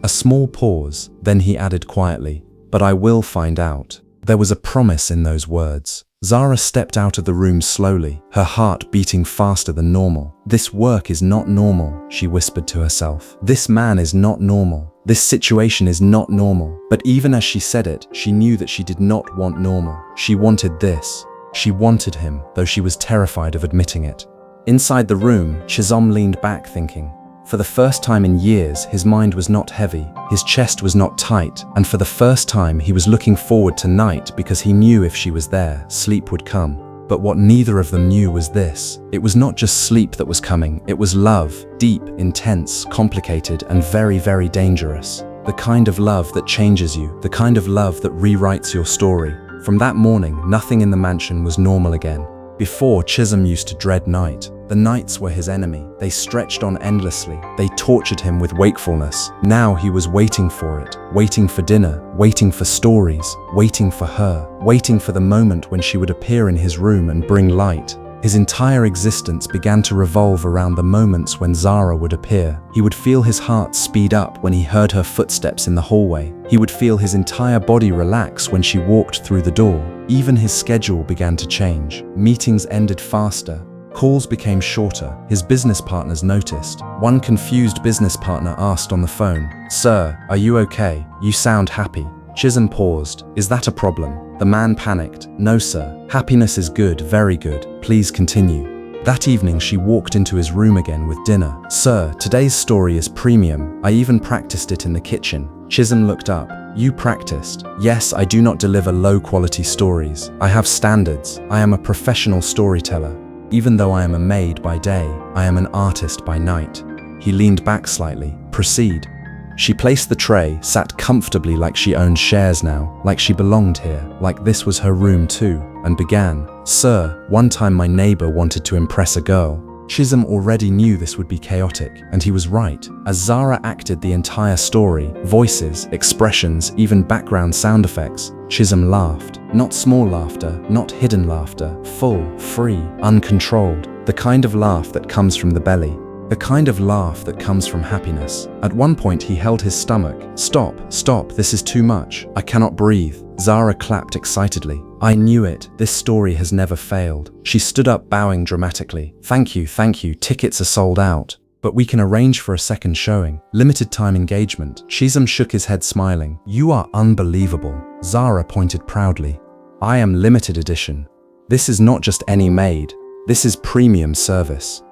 Speaker 1: A small pause, then he added quietly, but I will find out. There was a promise in those words. Zara stepped out of the room slowly, her heart beating faster than normal. This work is not normal, she whispered to herself. This man is not normal. This situation is not normal. But even as she said it, she knew that she did not want normal. She wanted this. She wanted him, though she was terrified of admitting it. Inside the room, Chisom leaned back thinking. For the first time in years, his mind was not heavy, his chest was not tight, and for the first time he was looking forward to night because he knew if she was there, sleep would come. But what neither of them knew was this. It was not just sleep that was coming, it was love, deep, intense, complicated, and very, very dangerous. The kind of love that changes you, the kind of love that rewrites your story. From that morning, nothing in the mansion was normal again. Before, Chisom used to dread night. The nights were his enemy. They stretched on endlessly. They tortured him with wakefulness. Now he was waiting for it, waiting for dinner, waiting for stories, waiting for her, waiting for the moment when she would appear in his room and bring light. His entire existence began to revolve around the moments when Zara would appear. He would feel his heart speed up when he heard her footsteps in the hallway. He would feel his entire body relax when she walked through the door. Even his schedule began to change. Meetings ended faster. Calls became shorter. His business partners noticed. One confused business partner asked on the phone, Sir, are you okay? You sound happy. Chisom paused. Is that a problem? The man panicked. No, sir. Happiness is good, very good. Please continue. That evening, she walked into his room again with dinner. Sir, today's story is premium. I even practiced it in the kitchen. Chisom looked up. You practiced? Yes, I do not deliver low-quality stories. I have standards. I am a professional storyteller. Even though I am a maid by day, I am an artist by night. He leaned back slightly. Proceed. She placed the tray, sat comfortably like she owned shares now, like she belonged here, like this was her room too, and began. Sir, one time my neighbor wanted to impress a girl. Chisom already knew this would be chaotic, and he was right. As Zara acted the entire story, voices, expressions, even background sound effects, Chisom laughed. Not small laughter, not hidden laughter, full, free, uncontrolled. The kind of laugh that comes from the belly. The kind of laugh that comes from happiness. At one point he held his stomach. Stop, this is too much. I cannot breathe. Zara clapped excitedly. I knew it. This story has never failed. She stood up, bowing dramatically. Thank you. Tickets are sold out. But we can arrange for a second showing. Limited time engagement. Chisom shook his head smiling. You are unbelievable. Zara pointed proudly. I am limited edition. This is not just any maid. This is premium service.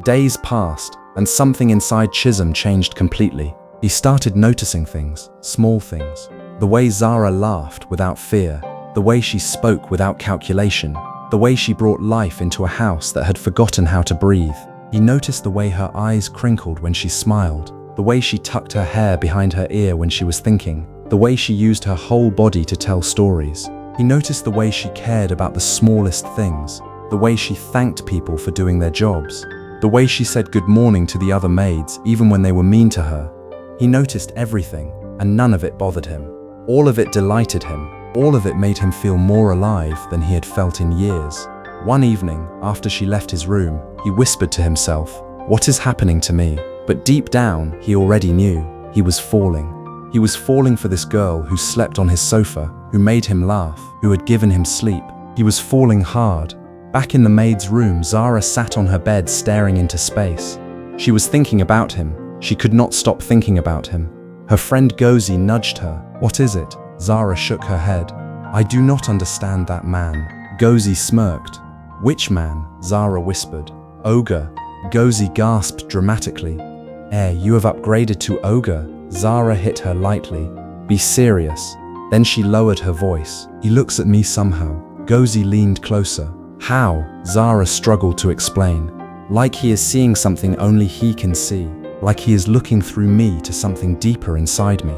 Speaker 1: Days passed, and something inside Chisom changed completely. He started noticing things, small things. The way Zara laughed without fear, the way she spoke without calculation, the way she brought life into a house that had forgotten how to breathe. He noticed the way her eyes crinkled when she smiled, the way she tucked her hair behind her ear when she was thinking, the way she used her whole body to tell stories. He noticed the way she cared about the smallest things, the way she thanked people for doing their jobs, the way she said good morning to the other maids even when they were mean to her. He noticed everything, and none of it bothered him. All of it delighted him. All of it made him feel more alive than he had felt in years. One evening, after she left his room, he whispered to himself, "What is happening to me?" But deep down, he already knew. He was falling. He was falling for this girl who slept on his sofa, who made him laugh, who had given him sleep. He was falling hard. Back in the maid's room, Zara sat on her bed staring into space. She was thinking about him. She could not stop thinking about him. Her friend Gozi nudged her. "What is it?" Zara shook her head. "I do not understand that man." Gozi smirked. "Which man?" Zara whispered. "Ogre." Gozi gasped dramatically. You have upgraded to ogre." Zara hit her lightly. "Be serious." Then she lowered her voice. "He looks at me somehow." Gozi leaned closer. "How?" Zara struggled to explain. "Like he is seeing something only he can see. Like he is looking through me to something deeper inside me.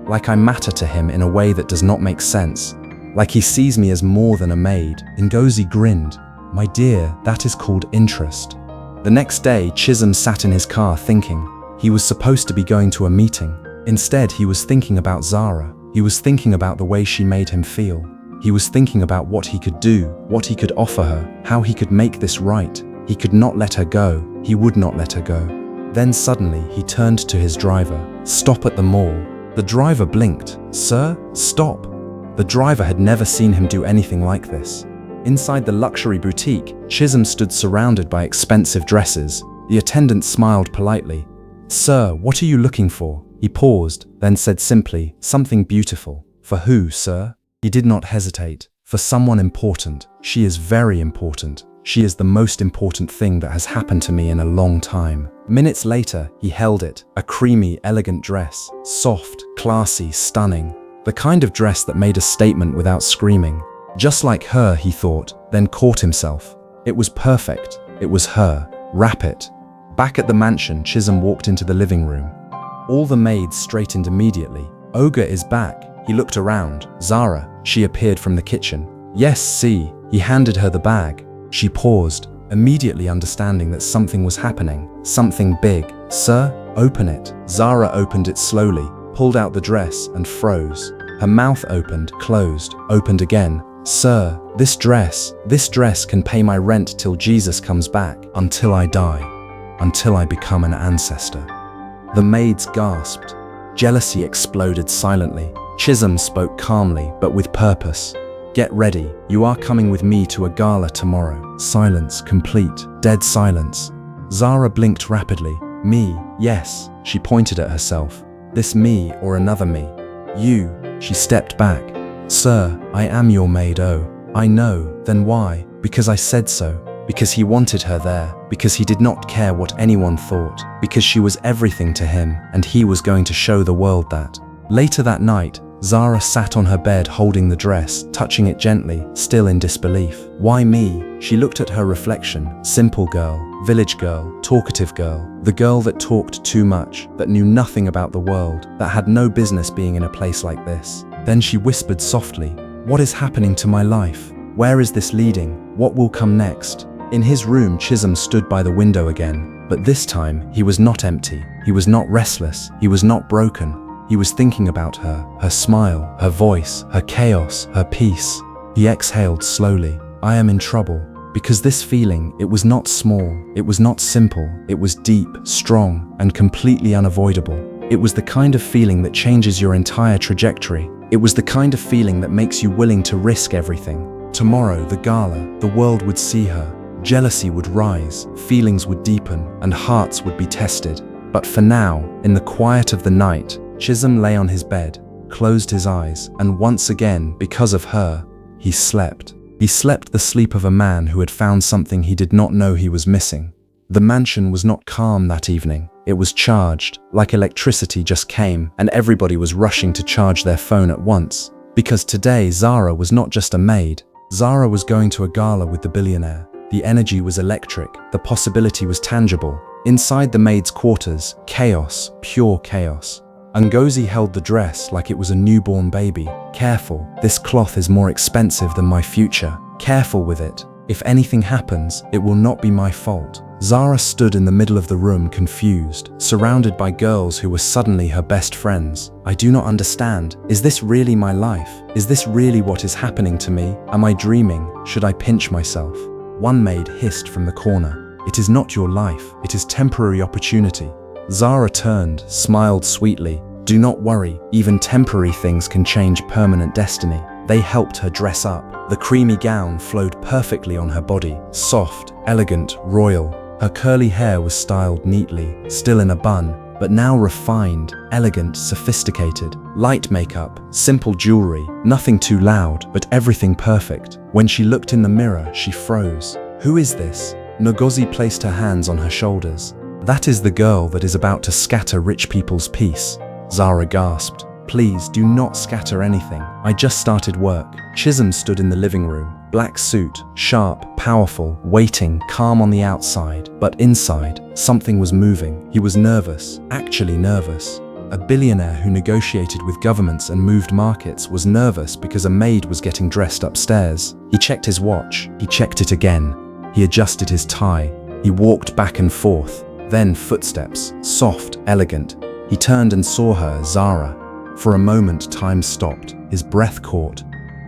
Speaker 1: Like I matter to him in a way that does not make sense. Like he sees me as more than a maid." Ngozi grinned. "My dear, that is called interest." The next day, Chisom sat in his car thinking. He was supposed to be going to a meeting. Instead, he was thinking about Zara. He was thinking about the way she made him feel. He was thinking about what he could do, what he could offer her, how he could make this right. He could not let her go. He would not let her go. Then suddenly, he turned to his driver. "Stop at the mall." The driver blinked. "Sir, stop." The driver had never seen him do anything like this. Inside the luxury boutique, Chisom stood surrounded by expensive dresses. The attendant smiled politely. "Sir, what are you looking for?" He paused, then said simply, "Something beautiful." "For who, sir?" He did not hesitate. "For someone important. She is very important. She is the most important thing that has happened to me in a long time." Minutes later, he held it, a creamy, elegant dress, soft, classy, stunning. The kind of dress that made a statement without screaming. Just like her, he thought, then caught himself. It was perfect. It was her. Wrap it. Back at the mansion, Chisom walked into the living room. All the maids straightened immediately. "Ogre is back." He looked around. "Zara." She appeared from the kitchen. "Yes, see." He handed her the bag. She paused, immediately understanding that something was happening. Something big. "Sir, open it." Zara opened it slowly, pulled out the dress and froze. Her mouth opened, closed, opened again. "Sir, this dress can pay my rent till Jesus comes back, until I die, until I become an ancestor." The maids gasped. Jealousy exploded silently. Chisom spoke calmly, but with purpose. "Get ready. You are coming with me to a gala tomorrow." Silence, complete, dead silence. Zara blinked rapidly. "Me, yes." She pointed at herself. "This me or another me?" "You." She stepped back. "Sir, I am your maid." "Oh, I know. Then why?" "Because I said so." Because he wanted her there. Because he did not care what anyone thought. Because she was everything to him, and he was going to show the world that. Later that night, Zara sat on her bed holding the dress, touching it gently, still in disbelief. "Why me?" She looked at her reflection. Simple girl, village girl, talkative girl. The girl that talked too much, that knew nothing about the world, that had no business being in a place like this. Then she whispered softly, "What is happening to my life? Where is this leading? What will come next?" In his room, Chisom stood by the window again. But this time, he was not empty. He was not restless. He was not broken. He was thinking about her, her smile, her voice, her chaos, her peace. He exhaled slowly. "I am in trouble." Because this feeling, it was not small, it was not simple, it was deep, strong, and completely unavoidable. It was the kind of feeling that changes your entire trajectory. It was the kind of feeling that makes you willing to risk everything. Tomorrow, the gala, the world would see her. Jealousy would rise, feelings would deepen, and hearts would be tested. But for now, in the quiet of the night, Chisom lay on his bed, closed his eyes, and once again, because of her, he slept. He slept the sleep of a man who had found something he did not know he was missing. The mansion was not calm that evening. It was charged, like electricity just came, and everybody was rushing to charge their phone at once. Because today, Zara was not just a maid. Zara was going to a gala with the billionaire. The energy was electric. The possibility was tangible. Inside the maid's quarters, chaos, pure chaos. Ngozi held the dress like it was a newborn baby. Careful, this cloth is more expensive than my future. Careful with it. If anything happens, it will not be my fault. Zara stood in the middle of the room, confused, surrounded by girls who were suddenly her best friends. I do not understand. Is this really my life? Is this really what is happening to me? Am I dreaming? Should I pinch myself? One maid hissed from the corner. It is not your life. It is temporary opportunity. Zara turned, smiled sweetly. Do not worry. Even temporary things can change permanent destiny. They helped her dress up. The creamy gown flowed perfectly on her body, soft, elegant, royal. Her curly hair was styled neatly, still in a bun, but now refined, elegant, sophisticated. Light makeup, simple jewelry, nothing too loud, but everything perfect. When she looked in the mirror, she froze. Who is this? Ngozi placed her hands on her shoulders. That is the girl that is about to scatter rich people's peace. Zara gasped. Please do not scatter anything. I just started work. Chisom stood in the living room. Black suit, sharp, powerful, waiting, calm on the outside. But inside, something was moving. He was nervous, actually nervous. A billionaire who negotiated with governments and moved markets was nervous because a maid was getting dressed upstairs. He checked his watch. He checked it again. He adjusted his tie. He walked back and forth. Then footsteps, soft, elegant. He turned and saw her, Zara. For a moment, time stopped. His breath caught.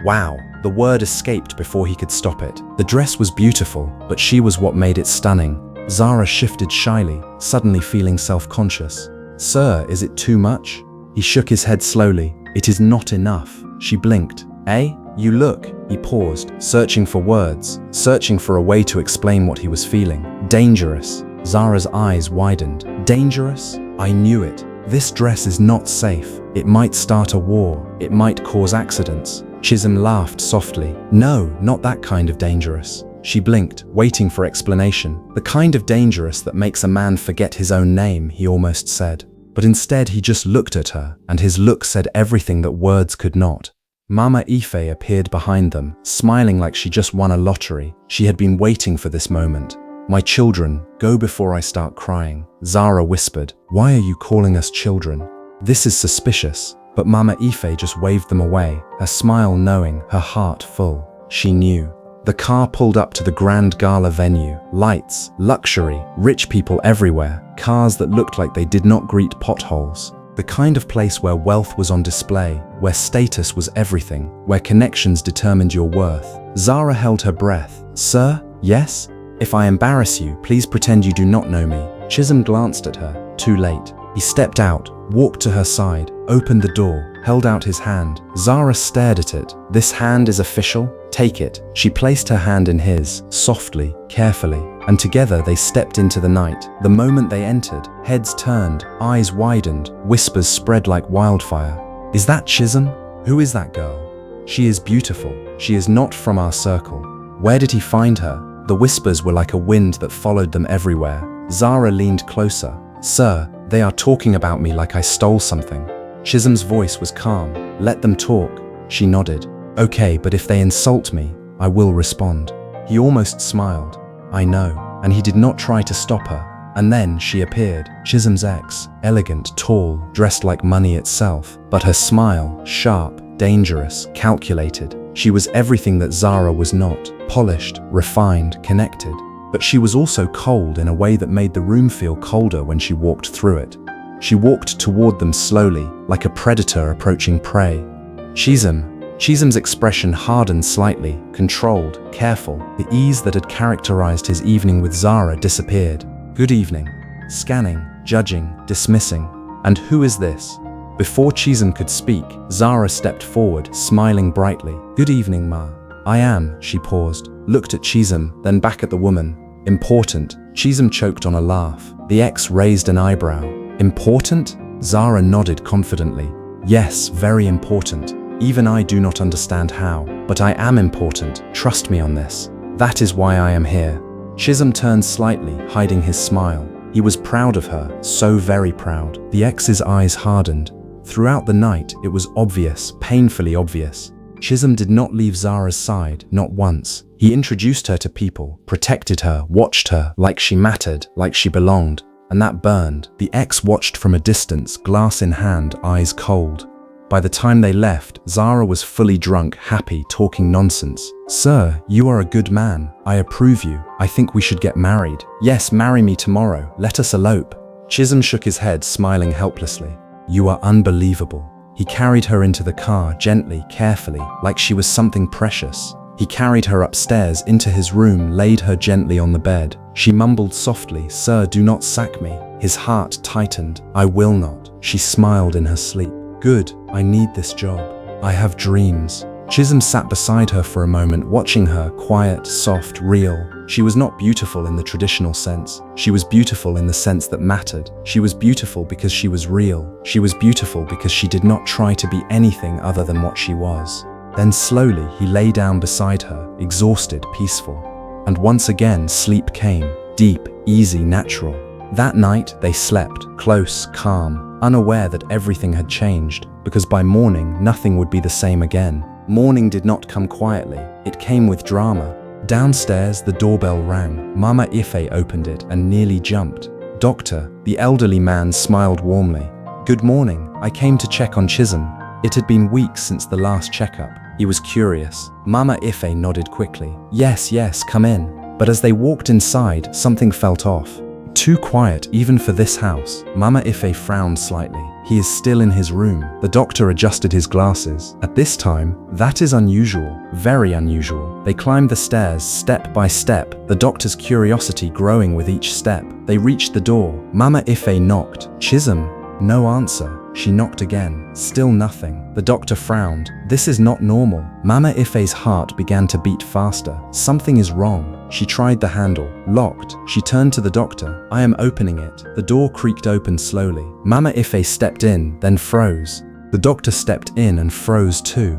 Speaker 1: Wow, the word escaped before he could stop it. The dress was beautiful, but she was what made it stunning. Zara shifted shyly, suddenly feeling self-conscious. Sir, is it too much? He shook his head slowly. It is not enough. She blinked. Eh? You look. He paused, searching for words, searching for a way to explain what he was feeling. Dangerous. Zara's eyes widened. Dangerous? I knew it. This dress is not safe. It might start a war. It might cause accidents. Chisom laughed softly. No, not that kind of dangerous. She blinked, waiting for explanation. The kind of dangerous that makes a man forget his own name, he almost said. But instead he just looked at her, and his look said everything that words could not. Mama Ife appeared behind them, smiling like she just won a lottery. She had been waiting for this moment. My children, go before I start crying. Zara whispered. Why are you calling us children? This is suspicious. But Mama Ife just waved them away, her smile knowing, her heart full. She knew. The car pulled up to the grand gala venue. Lights, luxury, rich people everywhere. Cars that looked like they did not greet potholes. The kind of place where wealth was on display, where status was everything, where connections determined your worth. Zara held her breath. Sir? Yes? If I embarrass you, please pretend you do not know me. Chisom glanced at her. Too late. He stepped out, walked to her side, opened the door, held out his hand. Zara stared at it. This hand is official? Take it. She placed her hand in his, softly, carefully, and together they stepped into the night. The moment they entered, heads turned, eyes widened, whispers spread like wildfire. Is that Chisom? Who is that girl? She is beautiful. She is not from our circle. Where did he find her? The whispers were like a wind that followed them everywhere. Zara leaned closer. Sir, they are talking about me like I stole something. Chisom's voice was calm. Let them talk. She nodded. Okay, but if they insult me, I will respond. He almost smiled. I know. And he did not try to stop her. And then she appeared, Chisom's ex, elegant, tall, dressed like money itself. But her smile, sharp, dangerous, calculated. She was everything that Zara was not. Polished, refined, connected. But she was also cold in a way that made the room feel colder when she walked through it. She walked toward them slowly, like a predator approaching prey. Chisom's expression hardened slightly, controlled, careful. The ease that had characterized his evening with Zara disappeared. Good evening. Scanning, judging, dismissing. And who is this? Before Chisom could speak, Zara stepped forward, smiling brightly. Good evening, Ma. I am, she paused, looked at Chisom, then back at the woman. Important. Chisom choked on a laugh. The ex raised an eyebrow. Important? Zara nodded confidently. Yes, very important. Even I do not understand how, but I am important. Trust me on this. That is why I am here. Chisom turned slightly, hiding his smile. He was proud of her, so very proud. The ex's eyes hardened. Throughout the night, it was obvious, painfully obvious. Chisom did not leave Zara's side, not once. He introduced her to people, protected her, watched her, like she mattered, like she belonged. And that burned. The ex watched from a distance, glass in hand, eyes cold. By the time they left, Zara was fully drunk, happy, talking nonsense. "Sir, you are a good man. I approve you. I think we should get married. Yes, marry me tomorrow. Let us elope." Chisom shook his head, smiling helplessly. "You are unbelievable." He carried her into the car, gently, carefully, like she was something precious. He carried her upstairs into his room, laid her gently on the bed. She mumbled softly, "Sir, do not sack me." His heart tightened. "I will not." She smiled in her sleep. "Good, I need this job. I have dreams." Chisom sat beside her for a moment, watching her, quiet, soft, real. She was not beautiful in the traditional sense. She was beautiful in the sense that mattered. She was beautiful because she was real. She was beautiful because she did not try to be anything other than what she was. Then slowly he lay down beside her, exhausted, peaceful. And once again sleep came, deep, easy, natural. That night they slept, close, calm, unaware that everything had changed, because by morning nothing would be the same again. Morning did not come quietly, it came with drama. Downstairs the doorbell rang. Mama Ife opened it and nearly jumped. "Doctor," the elderly man smiled warmly. "Good morning, I came to check on Chisom." It had been weeks since the last checkup. He was curious. Mama Ife nodded quickly. Yes, come in." But as they walked inside, something felt off. Too quiet, even for this house. Mama Ife frowned slightly. He is still in his room. The doctor adjusted his glasses. At this time, that is unusual, very unusual. They climbed the stairs, step by step, the doctor's curiosity growing with each step. They reached the door. Mama Ife knocked. "Chisom?" No answer. She knocked again. Still nothing. The doctor frowned. This is not normal. Mama Ife's heart began to beat faster. Something is wrong. She tried the handle. Locked. She turned to the doctor. "I am opening it." The door creaked open slowly. Mama Ife stepped in, then froze. The doctor stepped in and froze too.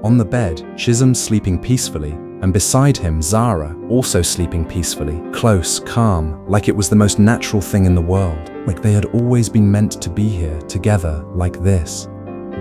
Speaker 1: On the bed, Chisom sleeping peacefully, and beside him Zara, also sleeping peacefully, close, calm, like it was the most natural thing in the world, like they had always been meant to be here, together, like this.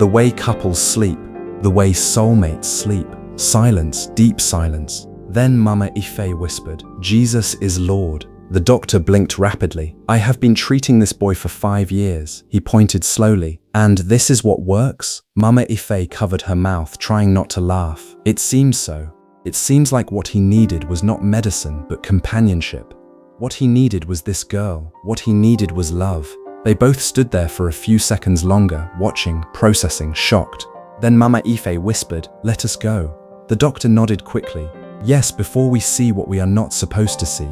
Speaker 1: The way couples sleep, the way soulmates sleep. Silence, deep silence. Then Mama Ife whispered, "Jesus is Lord." The doctor blinked rapidly. "I have been treating this boy for 5 years." He pointed slowly. "And this is what works?" Mama Ife covered her mouth, trying not to laugh. "It seems so. It seems like what he needed was not medicine, but companionship. What he needed was this girl. What he needed was love." They both stood there for a few seconds longer, watching, processing, shocked. Then Mama Ife whispered, "Let us go." The doctor nodded quickly. "Yes, before we see what we are not supposed to see."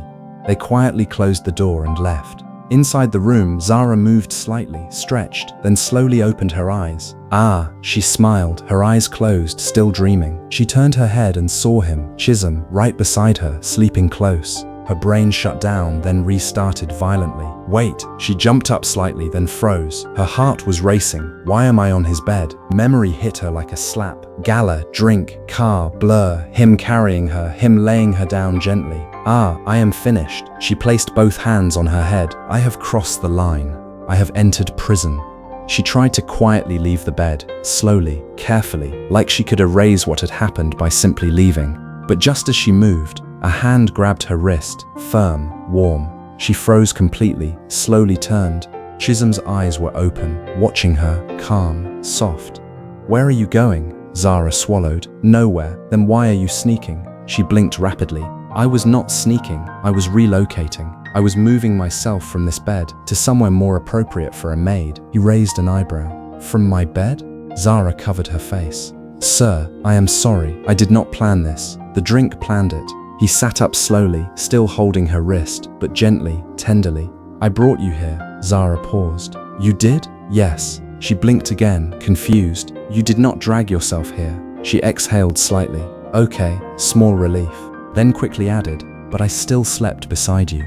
Speaker 1: They quietly closed the door and left. Inside the room, Zara moved slightly, stretched, then slowly opened her eyes. "Ah," she smiled, her eyes closed, still dreaming. She turned her head and saw him, Chisom, right beside her, sleeping close. Her brain shut down, then restarted violently. "Wait!" She jumped up slightly, then froze. Her heart was racing. Why am I on his bed? Memory hit her like a slap. Gala, drink, car, blur, him carrying her, him laying her down gently. "Ah, I am finished." She placed both hands on her head. "I have crossed the line. I have entered prison." She tried to quietly leave the bed, slowly, carefully, like she could erase what had happened by simply leaving. But just as she moved, a hand grabbed her wrist, firm, warm. She froze completely, slowly turned. Chisom's eyes were open, watching her, calm, soft. "Where are you going?" Zara swallowed. "Nowhere." "Then why are you sneaking?" She blinked rapidly. "I was not sneaking, I was relocating. I was moving myself from this bed to somewhere more appropriate for a maid." He raised an eyebrow. "From my bed?" Zara covered her face. "Sir, I am sorry. I did not plan this. The drink planned it." He sat up slowly, still holding her wrist, but gently, tenderly. "I brought you here." Zara paused. "You did?" "Yes." She blinked again, confused. "You did not drag yourself here." She exhaled slightly. "Okay," small relief. Then quickly added, "But I still slept beside you."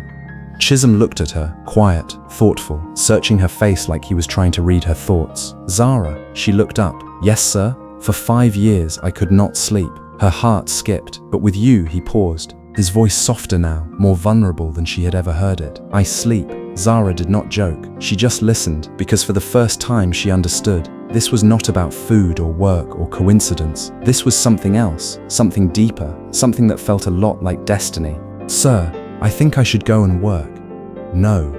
Speaker 1: Chisom looked at her, quiet, thoughtful, searching her face like he was trying to read her thoughts. "Zara," she looked up. "Yes, sir? For 5 years I could not sleep." Her heart skipped, but with you, he paused. his voice softer now, more vulnerable than she had ever heard it. I sleep. Zara did not joke. She just listened, because for the first time she understood. This was not about food or work or coincidence. This was something else, something deeper, something that felt a lot like destiny. Sir, I think I should go and work. No.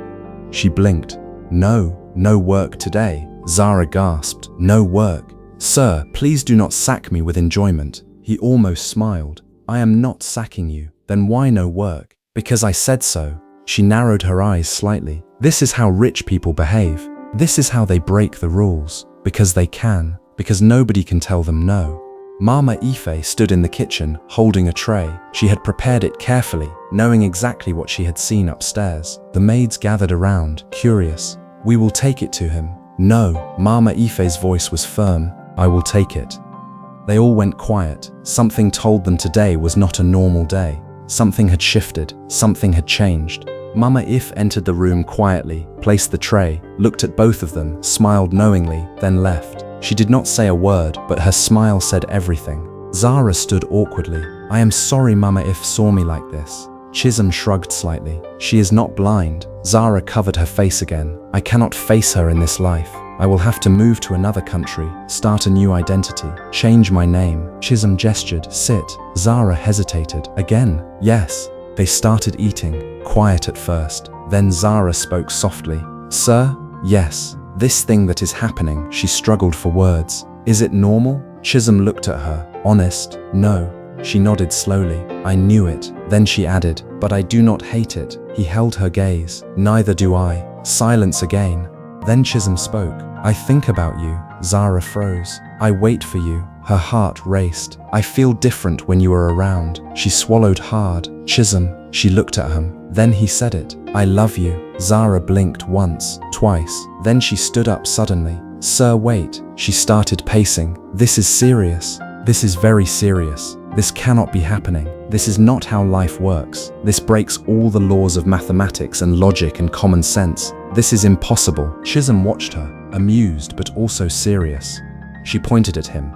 Speaker 1: She blinked. No work today. Zara gasped. No work. Sir, please do not sack me with enjoyment. He almost smiled. I am not sacking you. Then why no work? Because I said so. She narrowed her eyes slightly. This is how rich people behave. This is how they break the rules. Because they can. Because nobody can tell them no. Mama Ife stood in the kitchen, holding a tray. She had prepared it carefully, knowing exactly what she had seen upstairs. The maids gathered around, curious. We will take it to him. No, Mama Ife's voice was firm. I will take it. They all went quiet. Something told them today was not a normal day. Something had shifted. Something had changed. Mama Ife entered the room quietly, placed the tray, looked at both of them, smiled knowingly, then left. She did not say a word, but her smile said everything. Zara stood awkwardly. I am sorry Mama Ife saw me like this. Chisom shrugged slightly. She is not blind. Zara covered her face again. I cannot face her in this life. I will have to move to another country, start a new identity, change my name. Chisom gestured, sit. Zara hesitated. Again, yes. They started eating, quiet at first. Then Zara spoke softly. Sir? Yes. This thing that is happening, she struggled for words. Is it normal? Chisom looked at her. Honest? No. She nodded slowly. I knew it. Then she added, but I do not hate it. He held her gaze. Neither do I. Silence again. Then Chisom spoke. I think about you. Zara froze. I wait for you. Her heart raced. I feel different when you are around. She swallowed hard. Chisom. She looked at him. Then he said it. I love you. Zara blinked once, twice. Then she stood up suddenly. Sir, wait. She started pacing. This is serious. This is very serious. This cannot be happening. This is not how life works. This breaks all the laws of mathematics and logic and common sense. This is impossible. Chisom watched her, amused but also serious. She pointed at him.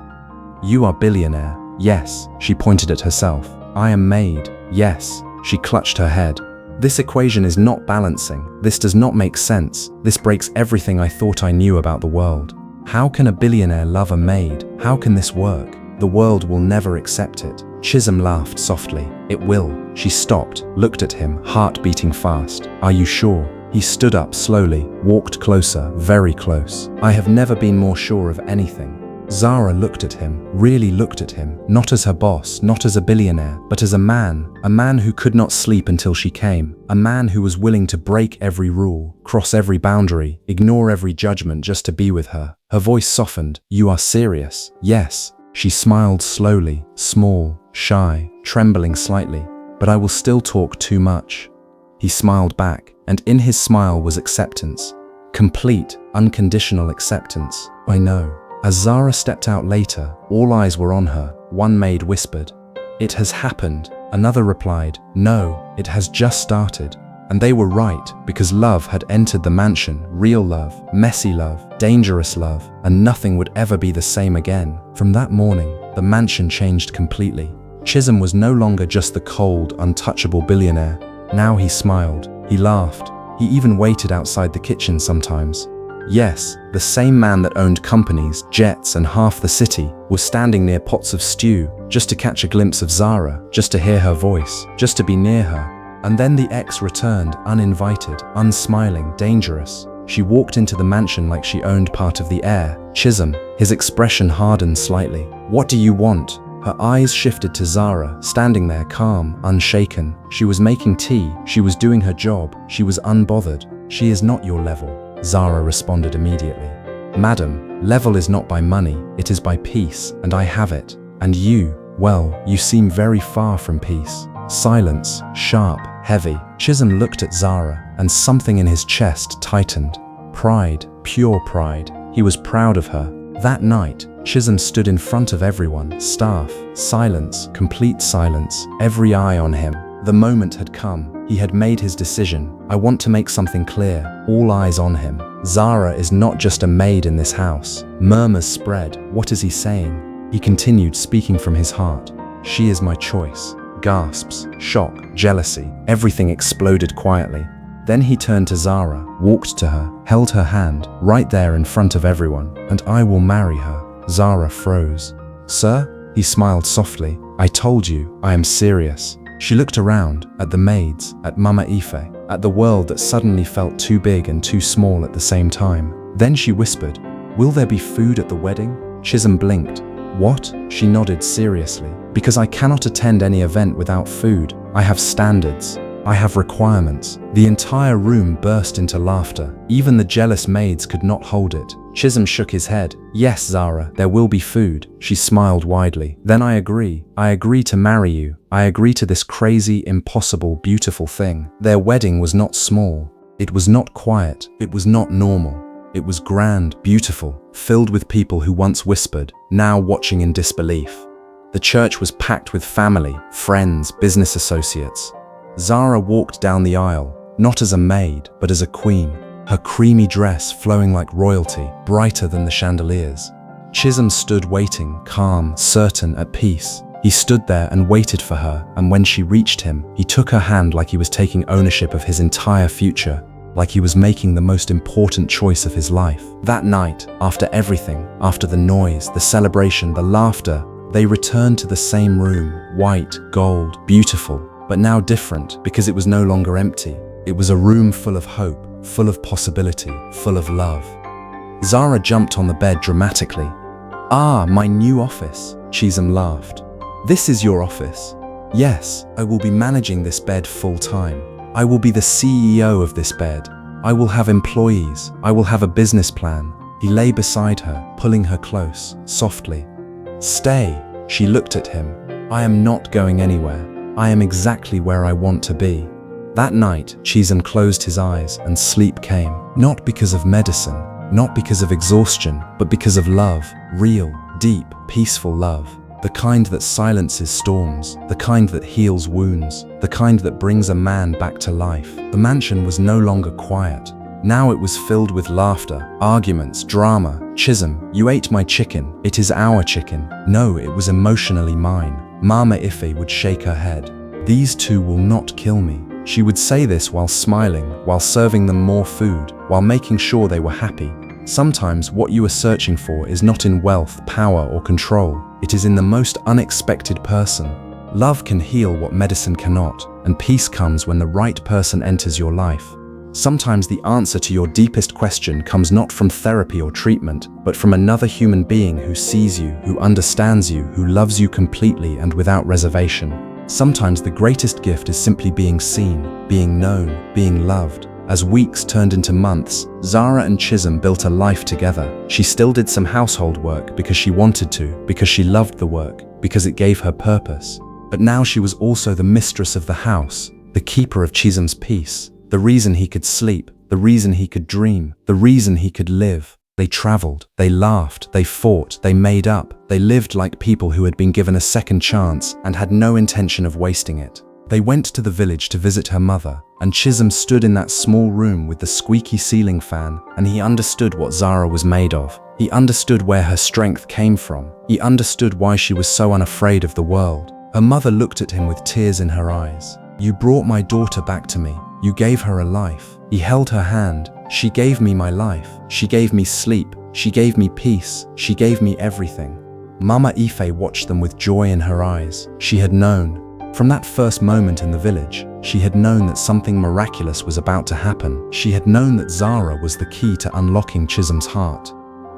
Speaker 1: You are billionaire. Yes. She pointed at herself. I am maid. Yes. She clutched her head. This equation is not balancing. This does not make sense. This breaks everything I thought I knew about the world. How can a billionaire love a maid? How can this work? The world will never accept it. Chisom laughed softly. It will. She stopped, looked at him, heart beating fast. Are you sure? He stood up slowly, walked closer, very close. I have never been more sure of anything. Zara looked at him, really looked at him, not as her boss, not as a billionaire, but as a man who could not sleep until she came, a man who was willing to break every rule, cross every boundary, ignore every judgment just to be with her. Her voice softened. You are serious? Yes. She smiled slowly, small, shy, trembling slightly. But I will still talk too much. He smiled back, and in his smile was acceptance. Complete, unconditional acceptance. I know. As Zara stepped out later, all eyes were on her. One maid whispered, It has happened. Another replied, No, it has just started. And they were right, because love had entered the mansion, real love, messy love, dangerous love, and nothing would ever be the same again. From that morning, the mansion changed completely. Chisom was no longer just the cold, untouchable billionaire. Now he smiled, he laughed, he even waited outside the kitchen sometimes. Yes, the same man that owned companies, jets, and half the city was standing near pots of stew, just to catch a glimpse of Zara, just to hear her voice, just to be near her. And then the ex returned, uninvited, unsmiling, dangerous. She walked into the mansion like she owned part of the air. Chisom, his expression hardened slightly. What do you want? Her eyes shifted to Zara, standing there calm, unshaken. She was making tea, she was doing her job, she was unbothered. She is not your level, Zara responded immediately. Madam, level is not by money, it is by peace, and I have it. And you, well, you seem very far from peace. Silence, sharp, heavy. Chisom looked at Zara, and something in his chest tightened. Pride, pure pride. He was proud of her. That night, Chisom stood in front of everyone, staff, silence, complete silence, every eye on him. The moment had come. He had made his decision. I want to make something clear. All eyes on him. Zara is not just a maid in this house. Murmurs spread. What is he saying? He continued, speaking from his heart. She is my choice. gasps, shock, jealousy, everything exploded quietly. Then he turned to Zara, walked to her, held her hand, right there in front of everyone, and "I will marry her." Zara froze. "Sir?" He smiled softly. "I told you, I am serious." She looked around, at the maids, at Mama Ife, at the world that suddenly felt too big and too small at the same time. Then she whispered, "Will there be food at the wedding?" Chisom blinked. "What?" She nodded seriously. "Because I cannot attend any event without food. I have standards. I have requirements." The entire room burst into laughter. Even the jealous maids could not hold it. Chisom shook his head. "Yes, Zara, there will be food." She smiled widely. "Then I agree. I agree to marry you. I agree to this crazy, impossible, beautiful thing." Their wedding was not small. It was not quiet. It was not normal. It was grand, beautiful, filled with people who once whispered, now watching in disbelief. The church was packed with family, friends, business associates. Zara walked down the aisle, not as a maid, but as a queen, her creamy dress flowing like royalty, brighter than the chandeliers. Chisom stood waiting, calm, certain, at peace. He stood there and waited for her, and when she reached him, he took her hand like he was taking ownership of his entire future, like he was making the most important choice of his life. That night, after everything, after the noise, the celebration, the laughter, they returned to the same room, white, gold, beautiful, but now different because it was no longer empty. It was a room full of hope, full of possibility, full of love. Zara jumped on the bed dramatically. "Ah, my new office," Chisom laughed. "This is your office?" "Yes, I will be managing this bed full time. I will be the CEO of this bed. I will have employees. I will have a business plan." He lay beside her, pulling her close, softly. "Stay." She looked at him. "I am not going anywhere. I am exactly where I want to be." That night, Chisom closed his eyes and sleep came. Not because of medicine, not because of exhaustion, but because of love. Real, deep, peaceful love. The kind that silences storms, the kind that heals wounds, the kind that brings a man back to life. The mansion was no longer quiet. Now it was filled with laughter, arguments, drama. "Chisom, you ate my chicken. It is our chicken." "No, it was emotionally mine." Mama Ife would shake her head. "These two will not kill me." She would say this while smiling, while serving them more food, while making sure they were happy. Sometimes what you are searching for is not in wealth, power, or control. It is in the most unexpected person. Love can heal what medicine cannot, and peace comes when the right person enters your life. Sometimes the answer to your deepest question comes not from therapy or treatment, but from another human being who sees you, who understands you, who loves you completely and without reservation. Sometimes the greatest gift is simply being seen, being known, being loved. As weeks turned into months, Zara and Chisom built a life together. She still did some household work because she wanted to, because she loved the work, because it gave her purpose. But now she was also the mistress of the house, the keeper of Chisom's peace, the reason he could sleep, the reason he could dream, the reason he could live. They traveled, they laughed, they fought, they made up, they lived like people who had been given a second chance and had no intention of wasting it. They went to the village to visit her mother, and Chisom stood in that small room with the squeaky ceiling fan, and he understood what Zara was made of. He understood where her strength came from. He understood why she was so unafraid of the world. Her mother looked at him with tears in her eyes. "You brought my daughter back to me. You gave her a life." He held her hand. "She gave me my life. She gave me sleep. She gave me peace. She gave me everything." Mama Ife watched them with joy in her eyes. She had known. From that first moment in the village, she had known that something miraculous was about to happen. She had known that Zara was the key to unlocking Chisom's heart.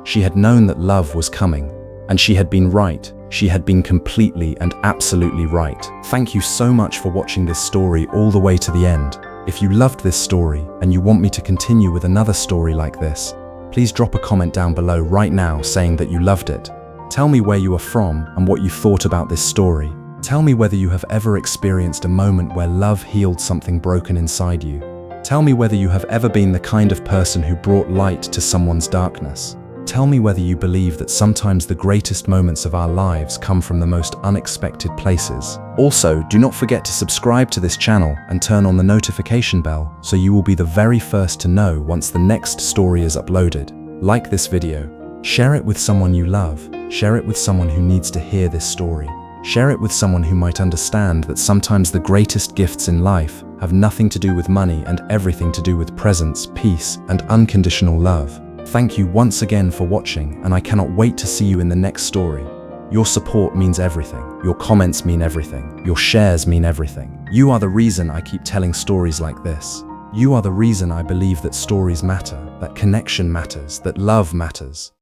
Speaker 1: She had known that love was coming. And she had been right. She had been completely and absolutely right. Thank you so much for watching this story all the way to the end. If you loved this story and you want me to continue with another story like this, please drop a comment down below right now saying that you loved it. Tell me where you are from and what you thought about this story. Tell me whether you have ever experienced a moment where love healed something broken inside you. Tell me whether you have ever been the kind of person who brought light to someone's darkness. Tell me whether you believe that sometimes the greatest moments of our lives come from the most unexpected places. Also, do not forget to subscribe to this channel and turn on the notification bell so you will be the very first to know once the next story is uploaded. Like this video, share it with someone you love, share it with someone who needs to hear this story. Share it with someone who might understand that sometimes the greatest gifts in life have nothing to do with money and everything to do with presence, peace, and unconditional love. Thank you once again for watching, and I cannot wait to see you in the next story. Your support means everything. Your comments mean everything. Your shares mean everything. You are the reason I keep telling stories like this. You are the reason I believe that stories matter, that connection matters, that love matters.